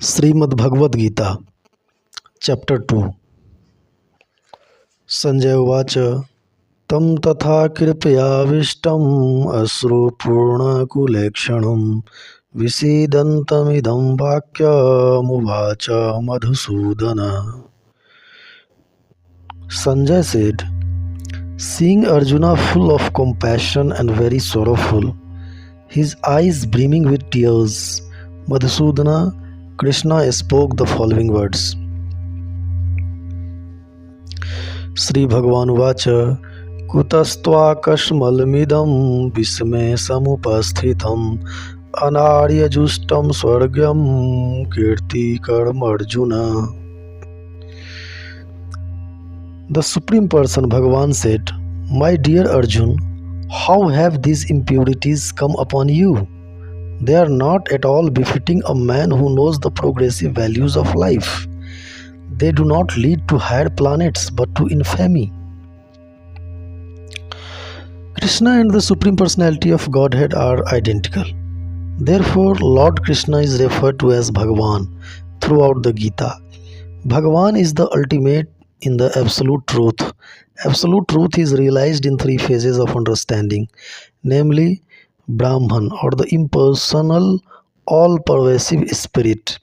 Shrimad Bhagavad Gita chapter 2। Sanjay उवाच तं तथा कृपयाविष्टम् अश्रुपूर्णकुलेक्षणं विषीदन्तमिदं वाक्यमुवाच Madhusudan. Sanjay said, seeing Arjuna full of compassion and very sorrowful, his eyes brimming with tears, Madhusudana, Krishna spoke the following words. Sri Bhagavan Uvacha Kutastvaakashmalmidam visme samupasthitam anaryajustam swargyam kirti karmarjuna. The Supreme Person Bhagavan said, my dear Arjun, how have these impurities come upon you? They are not at all befitting a man who knows the progressive values of life. They do not lead to higher planets but to infamy. Krishna and the Supreme Personality of Godhead are identical. Therefore, Lord Krishna is referred to as Bhagavan throughout the Gita. Bhagavan is the ultimate in the absolute truth. Absolute truth is realized in three phases of understanding, namely Brahman or the impersonal, all-pervasive spirit,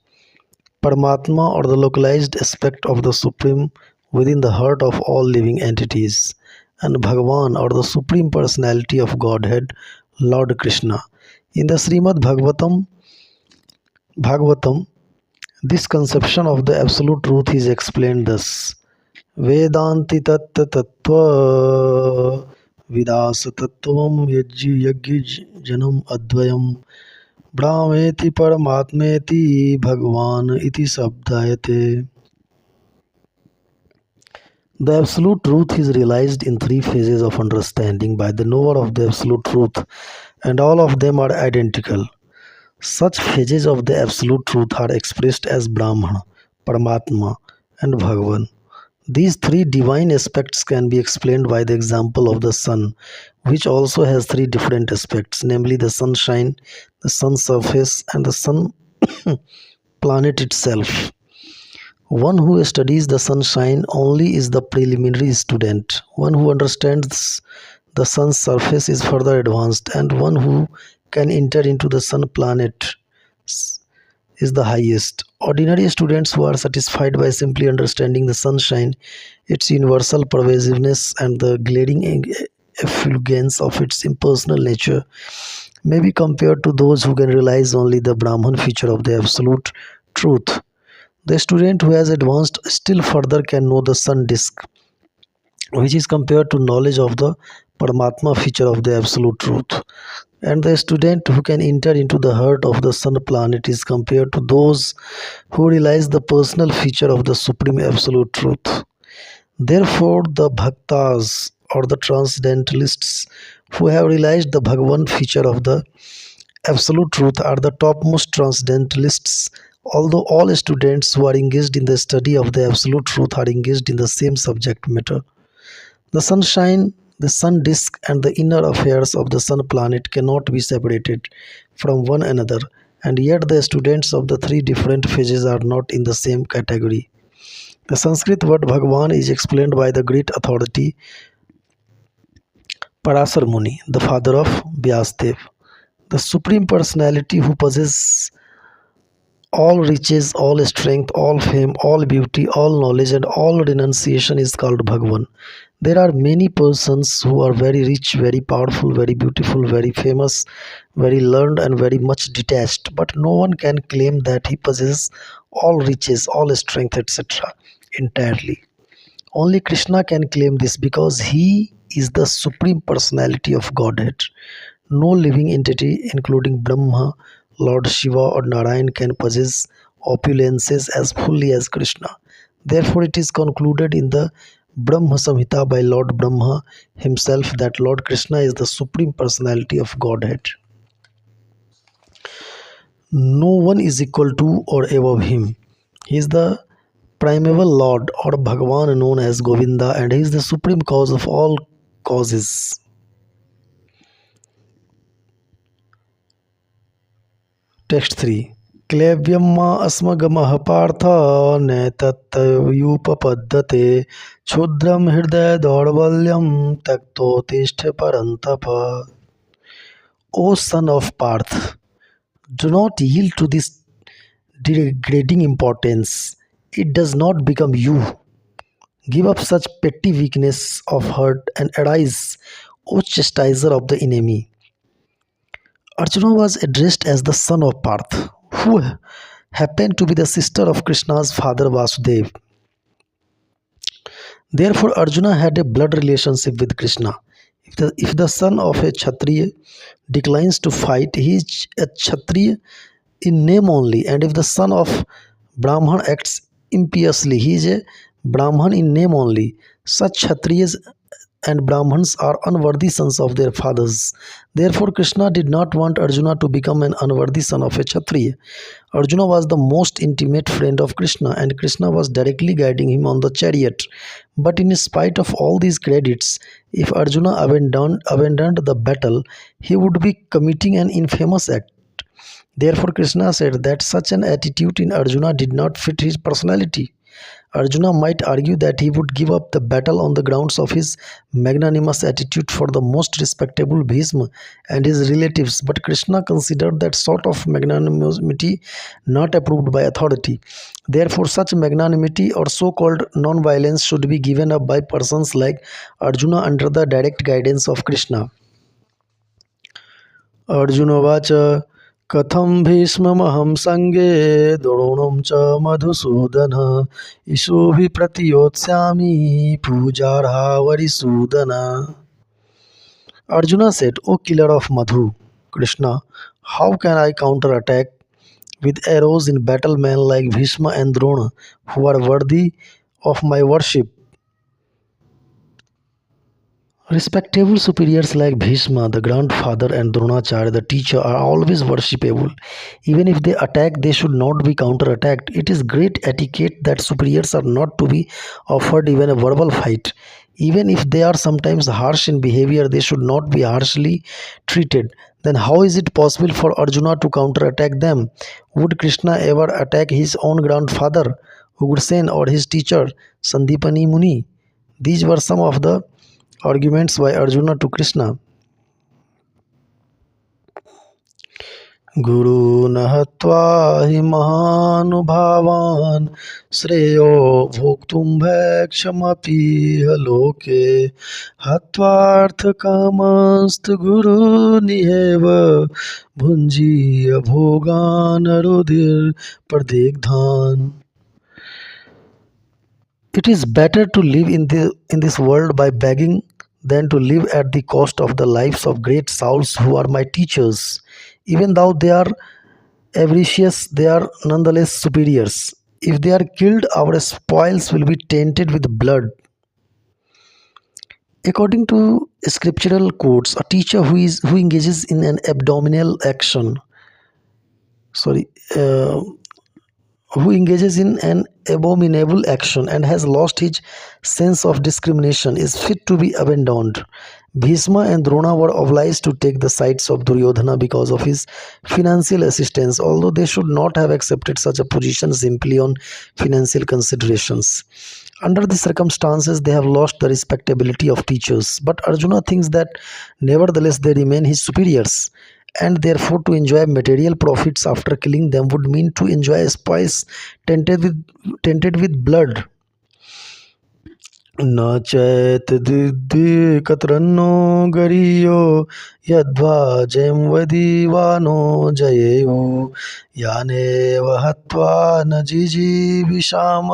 Paramatma or the localized aspect of the Supreme within the heart of all living entities, and Bhagavan or the Supreme Personality of Godhead, Lord Krishna. In the Shreemad Bhagavatam, this conception of the absolute truth is explained thus. Vedanti tatta tattva vidasa tattvam yajji janam advayam Brahmeti Paramatmeti Bhagavan iti sabdayate. The absolute truth is realized in three phases of understanding by the knower of the absolute truth, and all of them are identical. Such phases of the absolute truth are expressed as Brahman, Paramatma, and Bhagavan. These three divine aspects can be explained by the example of the sun, which also has three different aspects, namely the sunshine, the sun's surface, and the sun planet itself. One who studies the sunshine only is the preliminary student. One who understands the sun's surface is further advanced, and one who can enter into the sun planet is the highest. Ordinary students who are satisfied by simply understanding the sunshine, its universal pervasiveness, and the glaring effulgence of its impersonal nature, may be compared to those who can realize only the Brahman feature of the absolute truth. The student who has advanced still further can know the sun disk, which is compared to knowledge of the Paramatma feature of the absolute truth. And the student who can enter into the heart of the sun planet is compared to those who realize the personal feature of the supreme absolute truth. Therefore, the bhaktas or the transcendentalists who have realized the Bhagavan feature of the absolute truth are the topmost transcendentalists, although all students who are engaged in the study of the absolute truth are engaged in the same subject matter. The sunshine, the sun disk, and the inner affairs of the sun planet cannot be separated from one another, and yet the students of the three different phases are not in the same category. The Sanskrit word Bhagavan is explained by the great authority Parasar Muni, the father of Vyasdev. The Supreme Personality who possesses all riches, all strength, all fame, all beauty, all knowledge, and all renunciation is called Bhagavan. There are many persons who are very rich, very powerful, very beautiful, very famous, very learned, and very much detached, but no one can claim that he possesses all riches, all strength, etc. entirely. Only Krishna can claim this because he is the Supreme Personality of Godhead. No living entity, including Brahma, Lord Shiva, or Narayan, can possess opulences as fully as Krishna. Therefore, it is concluded in the Brahma Samhita by Lord Brahma himself that Lord Krishna is the Supreme Personality of Godhead. No one is equal to or above him. He is the primeval Lord or Bhagavan known as Govinda, and he is the supreme cause of all causes. Text 3. क्लैव्यम् अस्मगमः Partha नैतत्तयुपपद्यते क्षुद्रं हृदय दौर्बल्यं त्यक्तोत्तिष्ठ परन्तप. O son of Parth, do not yield to this degrading importance. It does not become you. Give up such petty weakness of heart and arise, O chastiser of the enemy. Arjuna was addressed as the son of Parth, who happened to be the sister of Krishna's father Vasudeva. Therefore, Arjuna had a blood relationship with Krishna. If the son of a Kshatriya declines to fight, he is a Kshatriya in name only, and if the son of Brahman acts impiously, he is a Brahman in name only. Such Kshatriyas and Brahmans are unworthy sons of their fathers. Therefore, Krishna did not want Arjuna to become an unworthy son of a Kshatriya. Arjuna was the most intimate friend of Krishna, and Krishna was directly guiding him on the chariot. But in spite of all these credits, if Arjuna abandoned the battle, he would be committing an infamous act. Therefore, Krishna said that such an attitude in Arjuna did not fit his personality. Arjuna might argue that he would give up the battle on the grounds of his magnanimous attitude for the most respectable Bhishma and his relatives, but Krishna considered that sort of magnanimity not approved by authority. Therefore, such magnanimity or so called non violence should be given up by persons like Arjuna under the direct guidance of Krishna. अर्जुनोवाच कथं भीष्ममहं सङ्गे द्रोणं च Madhusudan ईशोभिः प्रतियोत्स्यामि पूजार्हावरिसूदन. Arjuna said, O killer of Madhu, Krishna, how can I counterattack with arrows in battle men like Bhishma and Drona, who are worthy of my worship? Respectable superiors like Bhishma, the grandfather, and Dronacharya, the teacher, are always worshipable. Even if they attack, they should not be counterattacked. It is great etiquette that superiors are not to be offered even a verbal fight. Even if they are sometimes harsh in behavior, they should not be harshly treated. Then how is it possible for Arjuna to counterattack them? Would Krishna ever attack his own grandfather, Ugrasen, or his teacher, Sandipani Muni? These were some of the arguments by Arjuna to Krishna. गुरून् हत्वा हि महानुभावान् श्रेयो भोक्तुं भैक्षमपीह लोके हत्वार्थकामस्तु गुरुनिहेव भुञ्जीय भोगान् रुधिर्प्रदिग्धान्. It is better to live in this world by begging than to live at the cost of the lives of great souls who are my teachers. Even though they are avaricious, they are nonetheless superiors. If they are killed, our spoils will be tainted with blood. According to scriptural quotes, a teacher who engages in an abdominal action, sorry, who engages in an abominable action and has lost his sense of discrimination is fit to be abandoned. Bhishma and Drona were obliged to take the sides of Duryodhana because of his financial assistance, although they should not have accepted such a position simply on financial considerations. Under the circumstances, they have lost the respectability of teachers, but Arjuna thinks that nevertheless they remain his superiors, and therefore to enjoy material profits after killing them would mean to enjoy spoils tainted with blood. न चैतद्विद्ये कतरन्नो गरीयो यद्वा जयं वदीवानो जयेयु यानेव हत्वा न जिजीविषाम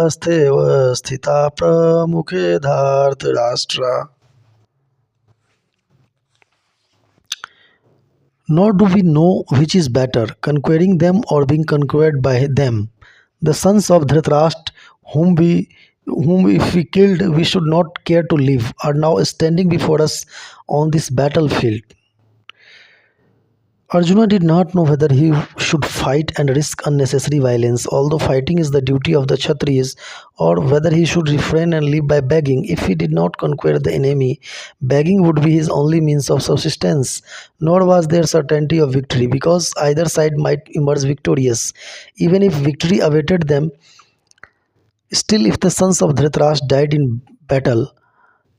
अस्तेव स्थिता प्रमुखे धार्तराष्ट्रा. Nor do we know which is better, conquering them or being conquered by them. The sons of Dhritarashtra, whom if we killed we should not care to live, are now standing before us on this battlefield. Arjuna did not know whether he should fight and risk unnecessary violence, although fighting is the duty of the Kshatriyas, or whether he should refrain and live by begging. If he did not conquer the enemy, begging would be his only means of subsistence. Nor was there certainty of victory, because either side might emerge victorious. Even if victory awaited them, still, if the sons of Dhritarashtra died in battle,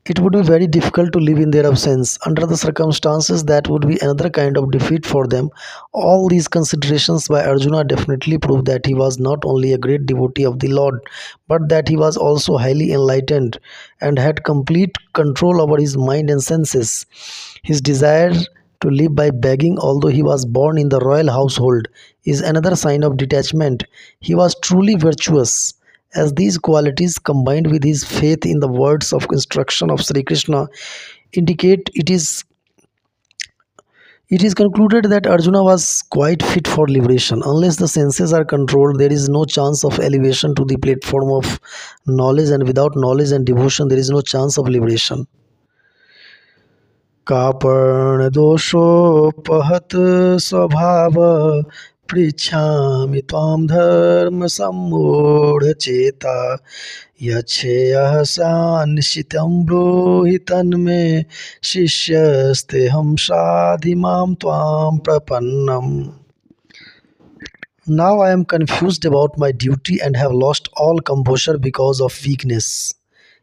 it would be very difficult to live in their absence. Under the circumstances, that would be another kind of defeat for them. All these considerations by Arjuna definitely prove that he was not only a great devotee of the Lord, but that he was also highly enlightened and had complete control over his mind and senses. His desire to live by begging, although he was born in the royal household, is another sign of detachment. He was truly virtuous, as these qualities combined with his faith in the words of instruction of Sri Krishna indicate it is concluded that Arjuna was quite fit for liberation. Unless the senses are controlled, there is no chance of elevation to the platform of knowledge, and without knowledge and devotion, there is no chance of liberation. कापणदोषोपहत स्वभाव पृच्छामि त्वां धर्मसम्मूढचेता यच्छेयः सान्निशितं ब्रूहि तन्मे शिष्यस्तेऽहं साधि मां त्वां प्रपन्नम्. Now I am confused about my duty and have lost all composure because of weakness.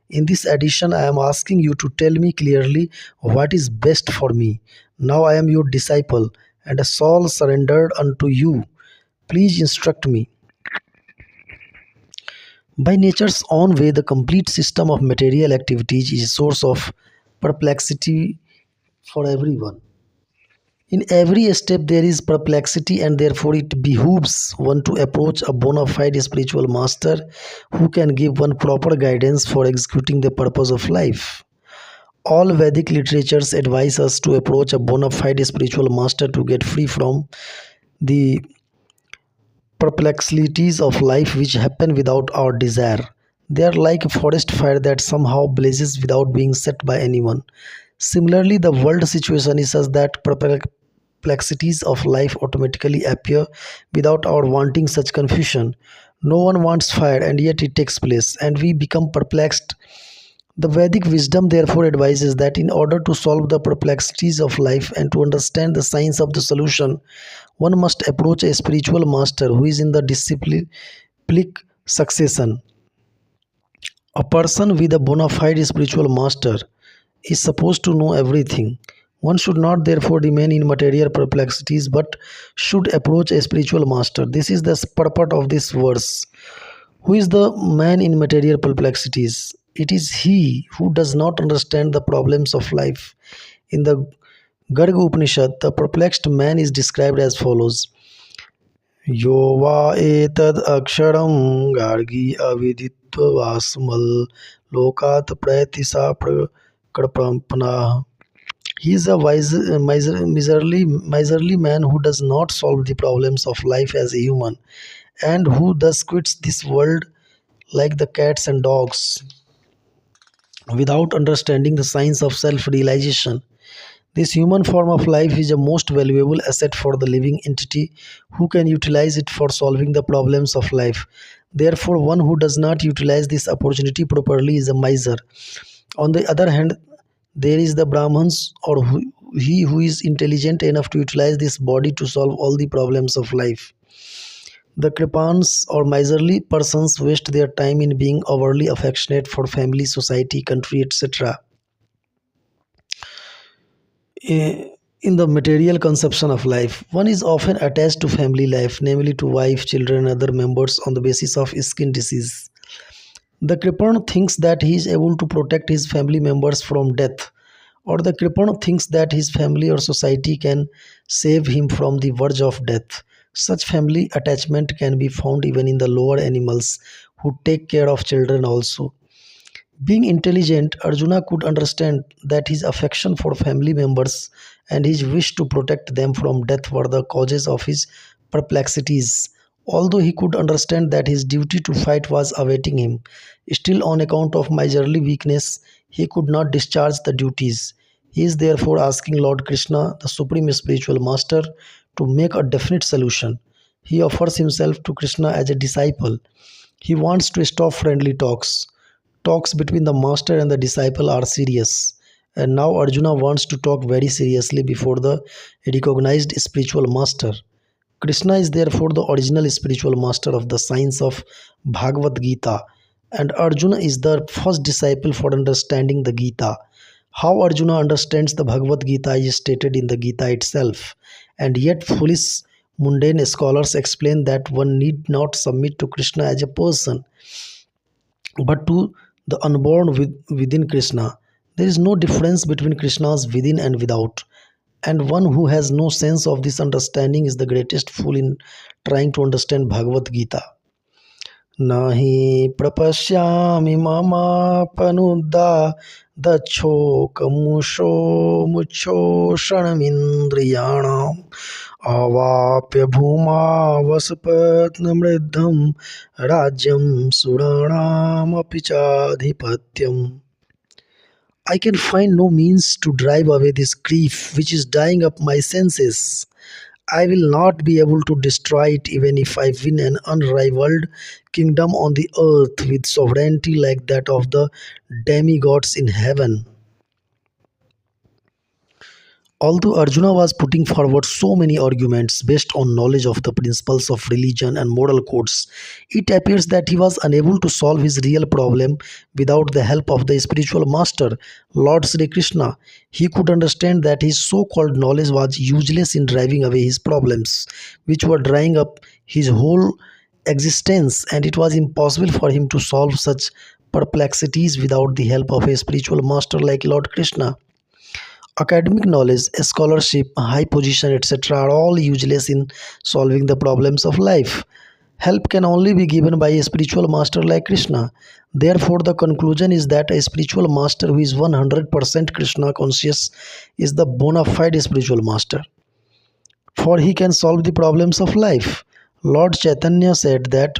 In this edition, I am asking you to tell me clearly what is best for me. Now I am your disciple and a soul surrendered unto you. Please instruct me. By nature's own way, the complete system of material activities is a source of perplexity for everyone. In every step, there is perplexity, and therefore, it behooves one to approach a bona fide spiritual master who can give one proper guidance for executing the purpose of life. All Vedic literatures advise us to approach a bona fide spiritual master to get free from the perplexities of life which happen without our desire. They are like a forest fire that somehow blazes without being set by anyone. Similarly, the world situation is such that perplexities of life automatically appear without our wanting such confusion. No one wants fire, and yet it takes place, and we become perplexed. The Vedic wisdom therefore advises that in order to solve the perplexities of life and to understand the science of the solution, one must approach a spiritual master who is in the disciplic succession. A person with a bona fide spiritual master is supposed to know everything. One should not therefore remain in material perplexities but should approach a spiritual master. This is the purport of this verse. Who is the man in material perplexities? It is he who does not understand the problems of life. In the Garg Upanishad, the perplexed man is described as follows. यो वा एतद् अक्षरं Gargi अविदित्वास्मल् लोकात् प्रयतिसा प्रकल्पनाः. He is a miserly man who does not solve the problems of life as a human, and who thus quits this world like the cats and dogs, without understanding the science of self realization. This human form of life is a most valuable asset for the living entity who can utilize it for solving the problems of life. Therefore, one who does not utilize this opportunity properly is a miser. On the other hand, there is the Brahmans, or he who is intelligent enough to utilize this body to solve all the problems of life. The Kripans, or miserly persons, waste their time in being overly affectionate for family, society, country, etc. In the material conception of life, one is often attached to family life, namely to wife, children, and other members, on the basis of skin disease. The Kripan thinks that he is able to protect his family members from death, or the Kripan thinks that his family or society can save him from the verge of death. Such family attachment can be found even in the lower animals who take care of children also. Being intelligent, Arjuna could understand that his affection for family members and his wish to protect them from death were the causes of his perplexities. Although he could understand that his duty to fight was awaiting him, still, on account of miserly weakness, he could not discharge the duties. He is therefore asking Lord Krishna, the Supreme Spiritual Master, to make a definite solution. He offers himself to Krishna as a disciple. He wants to stop friendly talks. Talks between the master and the disciple are serious. And now Arjuna wants to talk very seriously before the recognized spiritual master. Krishna is therefore the original spiritual master of the science of Bhagavad Gita, and Arjuna is the first disciple for understanding the Gita. How Arjuna understands the Bhagavad Gita is stated in the Gita itself, and yet foolish mundane scholars explain that one need not submit to Krishna as a person, but to the unborn within Krishna. There is no difference between Krishna's within and without, and one who has no sense of this understanding is the greatest fool in trying to understand Bhagavad Gita. Nahi prapashyami mamapanuddha dachhokamusho muchoshanamindriyanam avapya bhuma vasapatnamriddham rajyam suranam apichadhipatyam. I can find no means to drive away this grief which is dyeing up my senses. I will not be able to destroy it even if I win an unrivaled kingdom on the earth with sovereignty like that of the demigods in heaven. Although Arjuna was putting forward so many arguments based on knowledge of the principles of religion and moral codes, it appears that he was unable to solve his real problem without the help of the spiritual master, Lord Sri Krishna. He could understand that his so called knowledge was useless in driving away his problems, which were drying up his whole existence, and it was impossible for him to solve such perplexities without the help of a spiritual master like Lord Krishna. Academic knowledge, scholarship, high position, etc., are all useless in solving the problems of life. Help can only be given by a spiritual master like Krishna. Therefore, the conclusion is that a spiritual master who is 100% Krishna conscious is the bona fide spiritual master, for he can solve the problems of life. Lord Chaitanya said that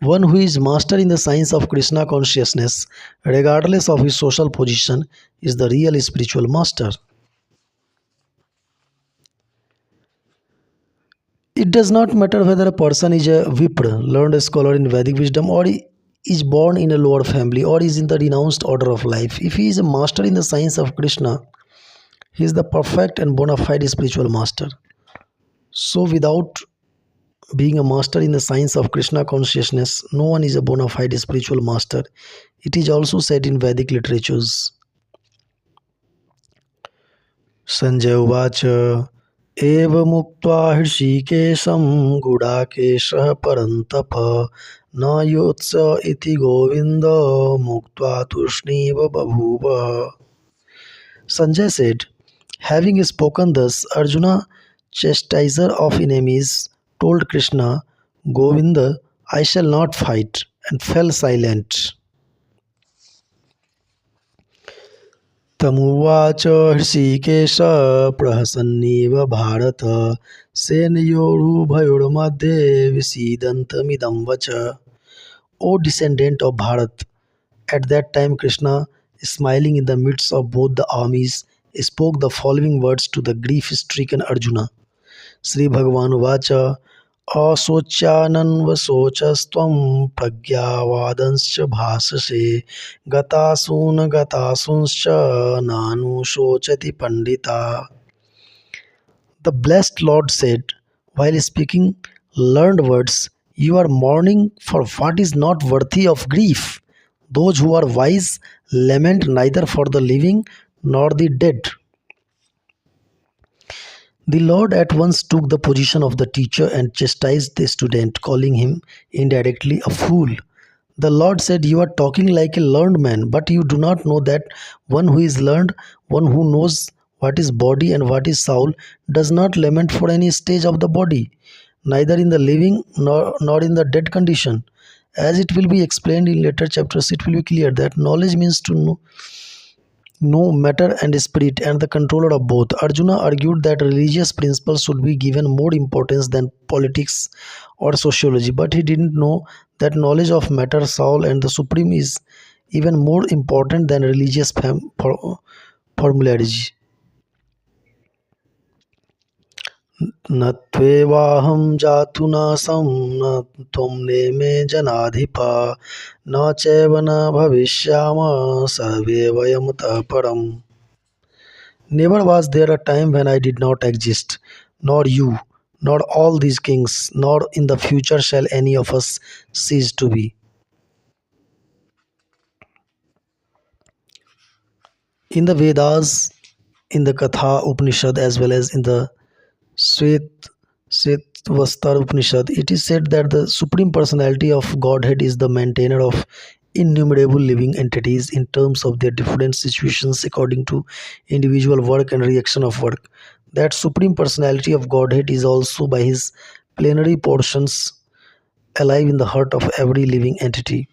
one who is master in the science of Krishna consciousness, regardless of his social position, is the real spiritual master. It does not matter whether a person is a Vipra, learned scholar in Vedic wisdom, or he is born in a lower family, or is in the renounced order of life. If he is a master in the science of Krishna, he is the perfect and bona fide spiritual master. So, without being a master in the science of Krishna consciousness, no one is a bona fide spiritual master. It is also said in Vedic literatures. Sanjay Uvacha एवमुक्त्वा हृषीकेशं गुडाकेशः परन्तप न योत्स इति गोविन्द मुक्त्वा तूष्णीव बभूव. Sanjay said, having spoken thus, Arjuna, chastiser of enemies, told Krishna, Govinda, I shall not fight, and fell silent. तमुवाच हृषीकेश प्रहसन्निव भारत सेनयोरुभयोर्मध्ये विसीदन्तमिदं वच. O descendant of Bharat, at that time Krishna, smiling in the midst of both the armies, spoke the following words to the grief-stricken Arjuna. Sri Bhagavan Vacha असोच्यानन्वशोचस्त्वं प्रज्ञावादंश्च भाषसे गतासून गतासूंश्च नानुशोचति Pandita. The blessed Lord said, while speaking learned words, you are mourning for what is not worthy of grief. Those who are wise lament neither for the living nor the dead. The Lord at once took the position of the teacher and chastised the student, calling him indirectly a fool. The Lord said, you are talking like a learned man, but you do not know that one who is learned, one who knows what is body and what is soul, does not lament for any stage of the body, neither in the living nor in the dead condition. As it will be explained in later chapters, it will be clear that knowledge means to know matter and spirit and the controller of both. Arjuna argued that religious principles should be given more importance than politics or sociology, but he didn't know that knowledge of matter, soul, and the supreme is even more important than religious formulary. न त्वेवाहं जातु नासं न त्वं नेमे जनाधिपा न चैव न भविष्यामः सर्वे वयं तः परम्. Never was there a time when I did not exist, nor you, nor all these kings, nor in the future shall any of us cease to be. In the Vedas, in the Katha Upanishad, as well as in the Svet Svetvastar Upanishad, it is said that the Supreme Personality of Godhead is the maintainer of innumerable living entities in terms of their different situations according to individual work and reaction of work. That Supreme Personality of Godhead is also by his plenary portions alive in the heart of every living entity.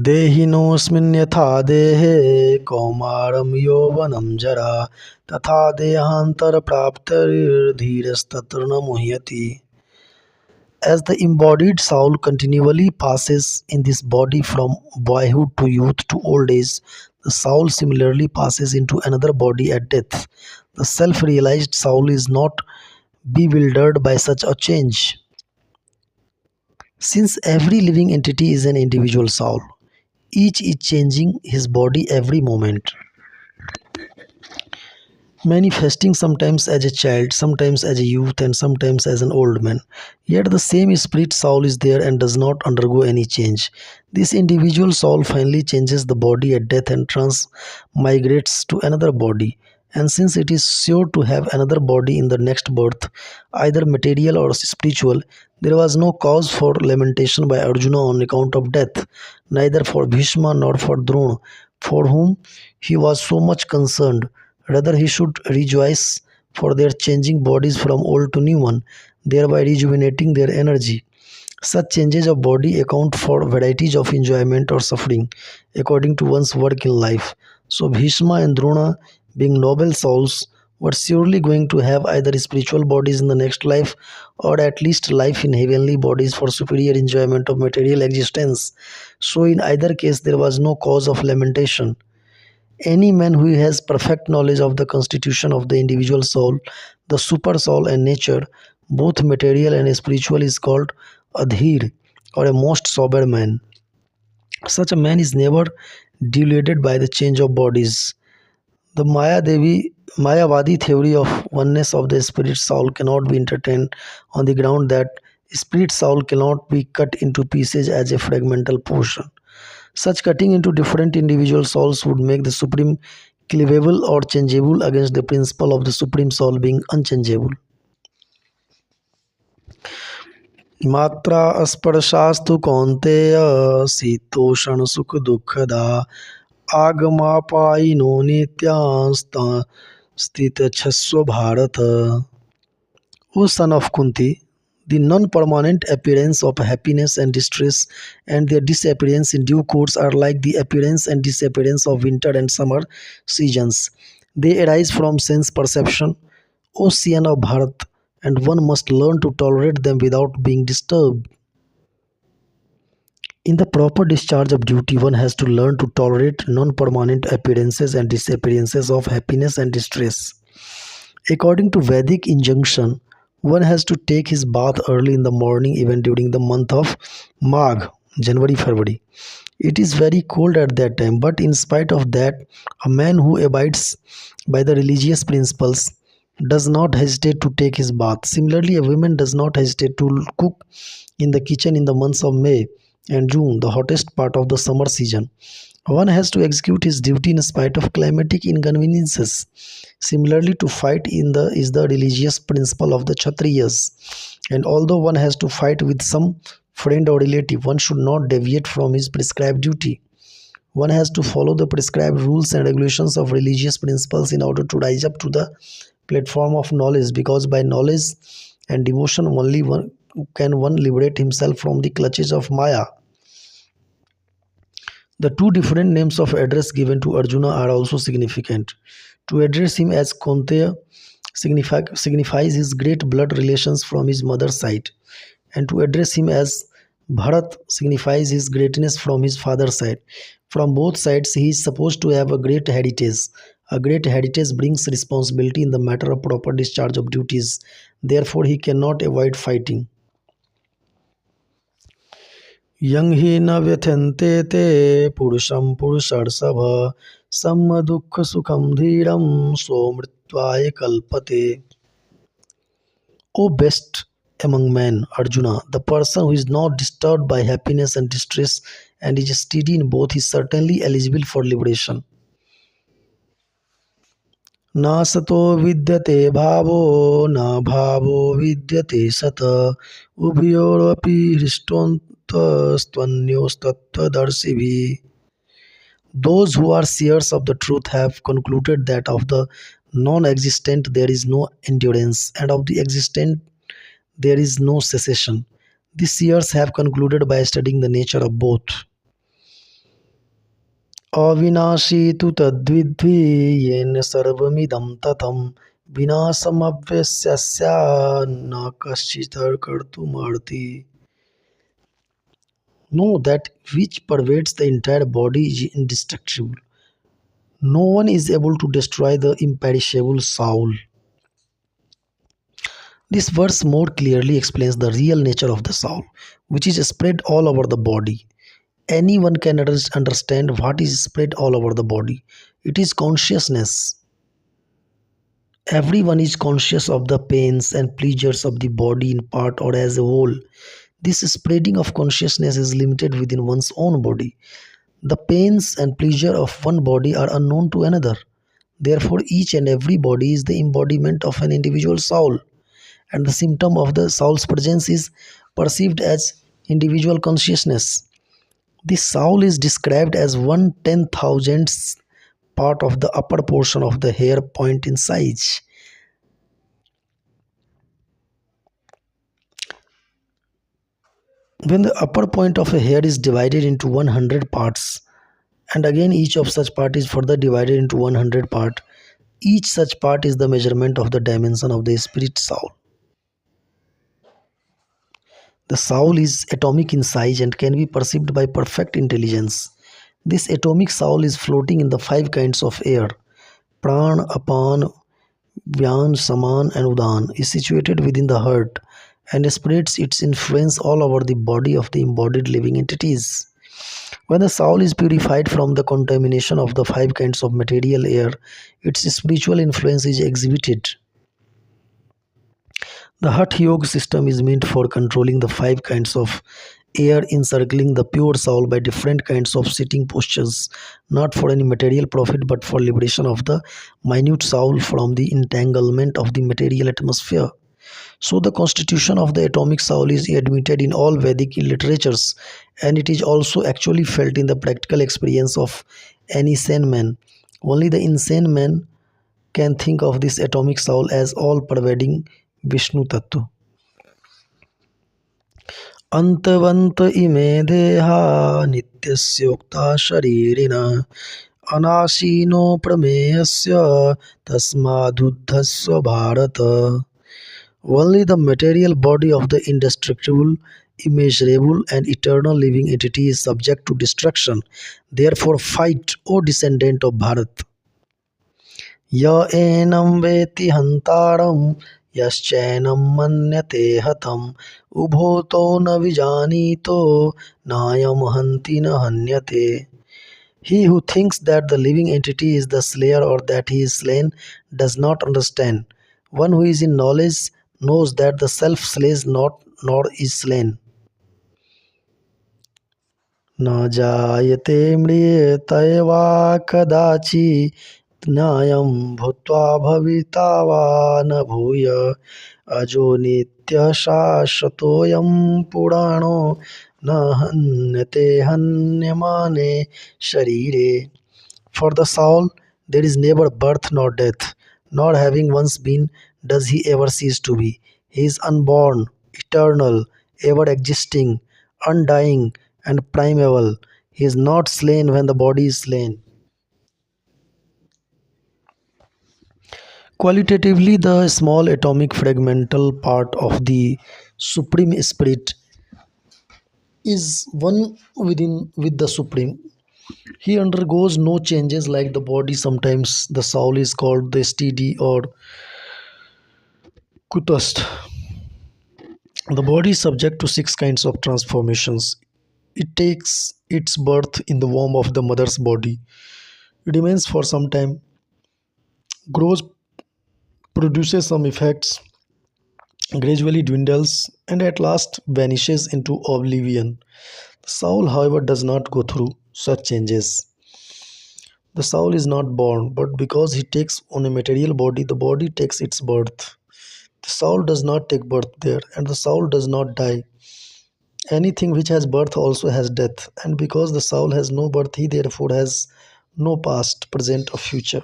देहिनोऽस्मिन् यथा देहे कौमारं यौवनं जरा तथा देहान्तरप्राप्तिर्धीरस्तत्र न मुह्यति. As the embodied soul continually passes in this body from boyhood to youth to old age, the soul similarly passes into another body at death. The self realized soul is not bewildered by such a change. Since every living entity is an individual soul, each is changing his body every moment, manifesting sometimes as a child, sometimes as a youth, and sometimes as an old man. Yet the same spirit soul is there and does not undergo any change. This individual soul finally changes the body at death and transmigrates to another body. And since it is sure to have another body in the next birth, either material or spiritual, there was no cause for lamentation by Arjuna on account of death, neither for Bhishma nor for Drona, for whom he was so much concerned. Rather, he should rejoice for their changing bodies from old to new one, thereby rejuvenating their energy. Such changes of body account for varieties of enjoyment or suffering according to one's work in life. So, Bhishma and Drona, being noble souls, were surely going to have either spiritual bodies in the next life or at least life in heavenly bodies for superior enjoyment of material existence. So, in either case, there was no cause of lamentation. Any man who has perfect knowledge of the constitution of the individual soul, the super soul and nature, both material and spiritual, is called adhir or a most sober man. Such a man is never deluded by the change of bodies. The Mayavadi theory of oneness of the spirit soul cannot be entertained on the ground that spirit soul cannot be cut into pieces as a fragmental portion. Such cutting into different individual souls would make the supreme cleavable or changeable against the principle of the supreme soul being unchangeable. मात्रा स्पर्शास्तु कौन्तेय शीतोषण सुख दुःखदा आगमापायिनो नित्यास्ता स्थितच्छस्व Bharat. O son of Kunti, the non-permanent appearance of happiness and distress and their disappearance in due course are like the appearance and disappearance of winter and summer seasons. They arise from sense perception, ocean of Bharat, and one must learn to tolerate them without being disturbed. In the proper discharge of duty, one has to learn to tolerate non-permanent appearances and disappearances of happiness and distress. According to Vedic injunction, one has to take his bath early in the morning, even during the month of Magh, January, February. It is very cold at that time, but in spite of that, a man who abides by the religious principles does not hesitate to take his bath. Similarly, a woman does not hesitate to cook in the kitchen in the months of May and June, the hottest part of the summer season. One has to execute his duty in spite of climatic inconveniences. Similarly, to fight in the is the religious principle of the Kshatriyas. And although one has to fight with some friend or relative, one should not deviate from his prescribed duty. One has to follow the prescribed rules and regulations of religious principles in order to rise up to the platform of knowledge, because by knowledge and devotion only one can one liberate himself from the clutches of Maya. The two different names of address given to Arjuna are also significant. To address him as Konteya signifies his great blood relations from his mother's side, and to address him as Bharat signifies his greatness from his father's side. From both sides, he is supposed to have a great heritage. A great heritage brings responsibility in the matter of proper discharge of duties. Therefore, he cannot avoid fighting. यं हि न व्यथन्ते ते पुरुषं पुरुषर्षभ सम्मदुःखसुखं धीरं सोमृत्वाय कल्पते. O best among men, Arjuna, the person who is not disturbed by happiness and distress and is steady in both is certainly eligible for liberation. न सतो विद्यते भावो न भावो विद्यते सत उभयोरपि हृष्टोऽन्तस्त्वन्योस्तत्त्वदर्शिभिः. Those who are seers of the truth have concluded that of the non-existent there is no endurance, and of the existent there is no cessation. The seers have concluded by studying the nature of both. अविनाशी तु तद्विद्धि येन सर्वमिदं ततं विनाशमव्यस्यस्य न कश्चित् कर्तुमर्हति. Know that which pervades the entire body is indestructible. No one is able to destroy the imperishable soul. This verse more clearly explains the real nature of the soul, which is spread all over the body. Anyone can understand what is spread all over the body. It is consciousness. Everyone is conscious of the pains and pleasures of the body in part or as a whole. This spreading of consciousness is limited within one's own body. The pains and pleasure of one body are unknown to another. Therefore, each and every body is the embodiment of an individual soul, and the symptom of the soul's presence is perceived as individual consciousness. The soul is described as 1/10,000th part of the upper portion of the hair point in size. When the upper point of a hair is divided into 100 parts, and again each of such part is further divided into 100 part, each such part is the measurement of the dimension of the spirit soul. The soul is atomic in size and can be perceived by perfect intelligence. This atomic soul is floating in the five kinds of air. Pran, Apan, Vyan, Saman, and Udan is situated within the heart and spreads its influence all over the body of the embodied living entities. When the soul is purified from the contamination of the five kinds of material air, its spiritual influence is exhibited. The Hatha Yoga system is meant for controlling the five kinds of air encircling the pure soul by different kinds of sitting postures, not for any material profit but for liberation of the minute soul from the entanglement of the material atmosphere. So, the constitution of the atomic soul is admitted in all Vedic literatures, and it is also actually felt in the practical experience of any sane man. Only the insane man can think of this atomic soul as all pervading Vishnu Tattva. अंतवंत इमे देहा नित्यस्योक्ता शरीरिणः अनाशीनो प्रमेयस्य तस्मादुद्धस्व Bharat. Only the material body of the indestructible, immeasurable, and eternal living entity is subject to destruction. Therefore, fight, O descendant of Bharat. य एनं वेत्ति हन्तारं यश्चैनं मन्यते हतम् उभौ तौ न विजानीतो नायं हन्ति न हन्यते. He who thinks that the living entity is the slayer or that he is slain does not understand. One who is in knowledge knows that the self slays not nor is slain. न जायते म्रियेतैवा कदाचित् न्यायं भूत्वा भविता वा न भूय अजो नित्यः शाश्वतोऽयं पुराणो न हन्यते हन्यमाने शरीरे. For the soul there is never birth nor death, nor having once been does he ever cease to be. He is unborn, eternal, ever existing, undying, and primeval. He is not slain when the body is slain. Qualitatively, the small atomic fragmental part of the Supreme Spirit is one within with the Supreme. He undergoes no changes like the body. Sometimes the soul is called the steady or kutast. The body is subject to six kinds of transformations. It takes its birth in the womb of the mother's body, remains for some time, grows, produces some effects, gradually dwindles, and at last vanishes into oblivion. The soul, however, does not go through such changes. The soul is not born, but because he takes on a material body, the body takes its birth. The soul does not take birth there, and the soul does not die. Anything which has birth also has death, and because the soul has no birth, he therefore has no past, present, or future.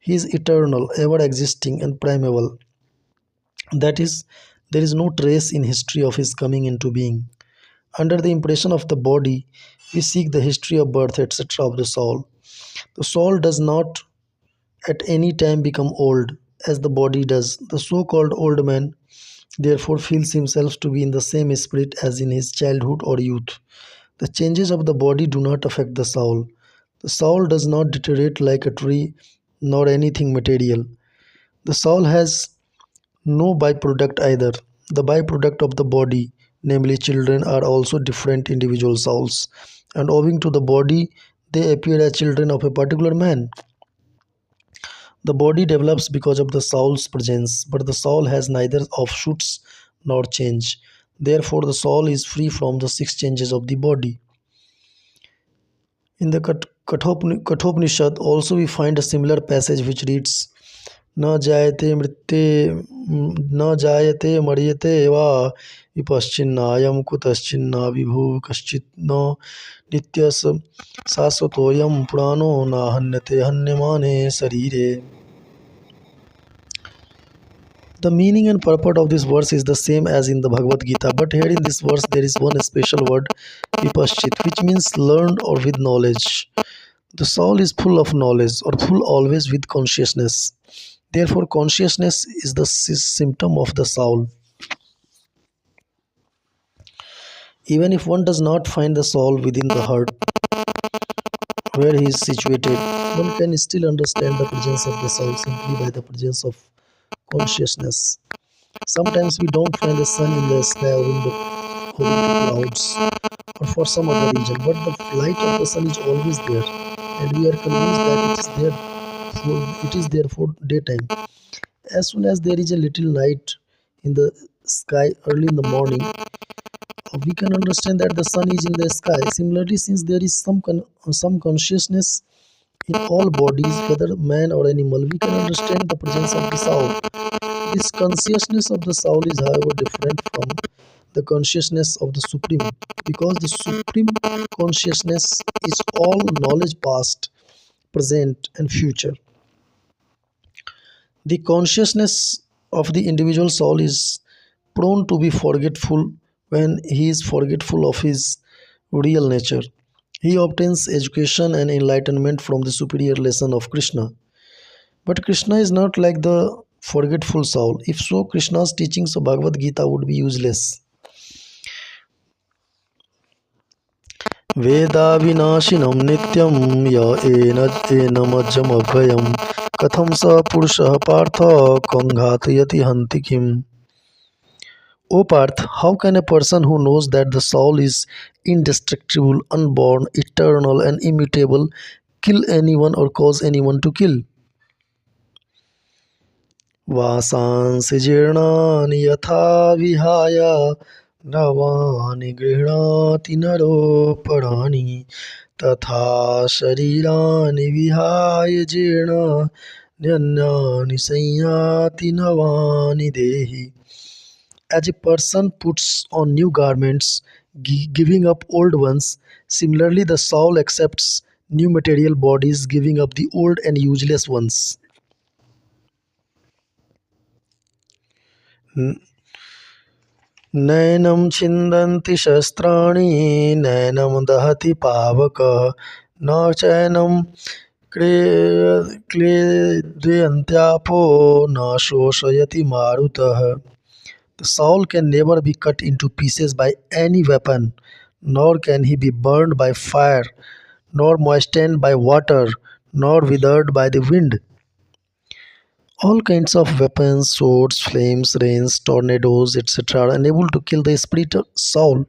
He is eternal, ever existing, and primeval. That is, there is no trace in history of his coming into being. Under the impression of the body, we seek the history of birth, etc., of the soul. The soul does not at any time become old, as the body does. The so called old man therefore feels himself to be in the same spirit as in his childhood or youth. The changes of the body do not affect the soul. The soul does not deteriorate like a tree nor anything material. The soul has no byproduct either. The byproduct of the body, namely children, are also different individual souls, and owing to the body, they appear as children of a particular man. The body develops because of the soul's presence, but the soul has neither offshoots nor change. Therefore, the soul is free from the six changes of the body. In the Kathopanishad, also we find a similar passage which reads, न जायते मृत्ये न जायते मर्यते वा विपश्चिन्नायं कुतश्चिन्ना विभु कश्चित् न नित्यस् शाश्वतोऽयं पुराणो न हन्यते हन्यमाने शरीरे. The meaning and purport of this verse is the same as in the Bhagavad Gita, but here in this verse there is one special word, vipaschit, which means learned or with knowledge. The soul is full of knowledge or full always with consciousness. Therefore, consciousness is the symptom of the soul. Even if one does not find the soul within the heart where he is situated, one can still understand the presence of the soul simply by the presence of consciousness. Sometimes we don't find the sun in the sky owing to clouds or for some other reason, but the light of the sun is always there, and we are convinced that it is there for daytime. As soon as there is a little light in the sky early in the morning, we can understand that the sun is in the sky. Similarly, since there is some consciousness in all bodies, whether man or animal, we can understand the presence of the soul. This consciousness of the soul is, however, different from the consciousness of the Supreme, because the Supreme consciousness is all knowledge past, present, and future. The consciousness of the individual soul is prone to be forgetful when he is forgetful of his real nature. He obtains education and enlightenment from the superior lesson of Krishna. But Krishna is not like the forgetful soul. If so, Krishna's teachings of Bhagavad Gita would be useless. वेदाविनाशिनं नित्यं य एनमजमव्ययं कथं स पुरुषः पार्थ कं घातयति हन्ति किम्. O Parth, how can a person who knows that the soul is indestructible, unborn, eternal, and immutable kill anyone or cause anyone to kill? वासांसि जीर्णानि यथा विहाय नवानि गृह्णाति नरोपराणि तथा शरीराणि विहाय जीर्णान्यन्यानि संयाति नवानि देहि. As a person puts on new garments, giving up old ones, similarly the soul accepts new material bodies, giving up the old and useless ones. नैनं छिन्दन्ति शस्त्राणि नैनं दहति पावकः न चैनं क्लेदयन्त्यापो न शोषयति मारुतः. The soul can never be cut into pieces by any weapon, nor can he be burned by fire, nor moistened by water, nor withered by the wind. All kinds of weapons, swords, flames, rains, tornadoes, etc., are unable to kill the spirit soul.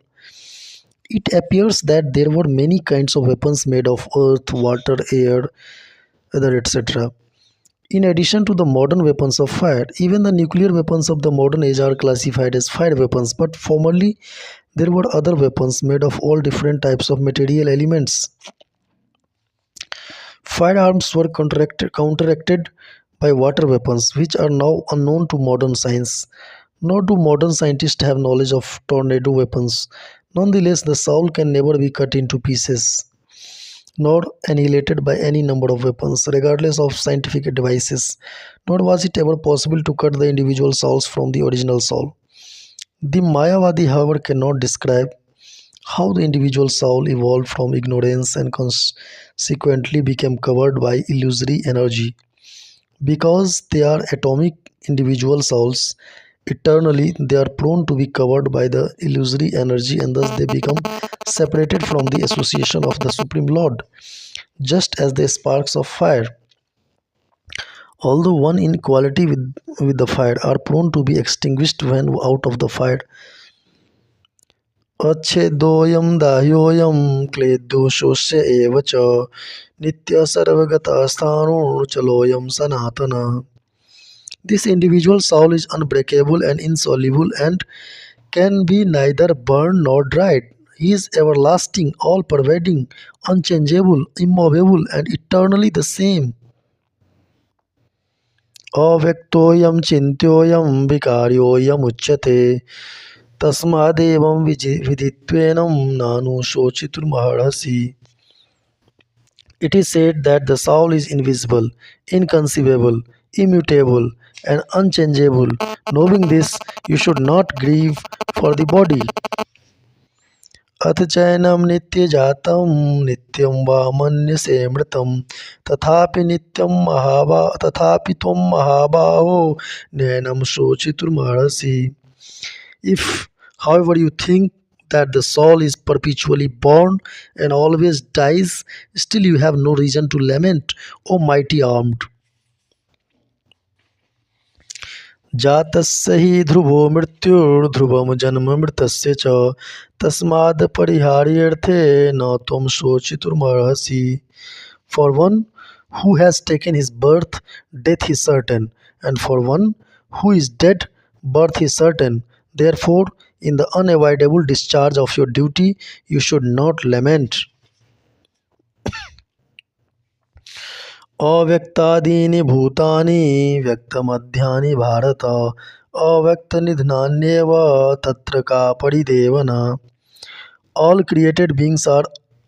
It appears that there were many kinds of weapons made of earth, water, air, other, etc. In addition to the modern weapons of fire, even the nuclear weapons of the modern age are classified as fire weapons, but formerly there were other weapons made of all different types of material elements. Firearms were counteracted by water weapons, which are now unknown to modern science. Nor do modern scientists have knowledge of tornado weapons. Nonetheless, the soul can never be cut into pieces, nor annihilated by any number of weapons, regardless of scientific devices. Nor was it ever possible to cut the individual souls from the original soul. The Mayavadi, however, cannot describe how the individual soul evolved from ignorance and consequently became covered by illusory energy. Because they are atomic individual souls, eternally they are prone to be covered by the illusory energy and thus they become separated from the association of the Supreme Lord, just as the sparks of fire, although one in quality with the fire, are prone to be extinguished when out of the fire. अच्छेदोऽयं दाह्योऽयं क्लेदोषोऽस्य एव च नित्यसर्वगतस्थाणुर्चलोऽयं सनातनः. This individual soul is unbreakable and insoluble and can be neither burned nor dried. He is everlasting, all pervading, unchangeable, immovable, and eternally the same. अव्यक्तोऽयं चिन्त्योऽयं विकार्योऽयमुच्यते तस्मादेवं विदित्वेनं नानुशोचितुमर्हसि. It is said that the soul is invisible, inconceivable, immutable, and unchangeable. Knowing this, you should not grieve for the body. अथ चैनं नित्यजातं नित्यं वा मन्यसे मृतं तथापि त्वं महाबाहो नैनं शोचितुमर्हसि. If, however, you think that the soul is perpetually born and always dies, still you have no reason to lament, O mighty armed. जातस्य हि ध्रुवो मृत्युर्ध्रुवं जन्म मृतस्य च तस्माद् परिहार्यर्थे न त्वं शोचितुमर्हसि. For one who has taken his birth, death is certain, and for one who is dead, birth is certain. Therefore, in the unavoidable discharge of your duty, you should not lament. अव्यक्तादीनि भूतानि व्यक्तमध्यानि भारत अव्यक्तनिधनान्येव तत्र का परिदेवना. All created beings are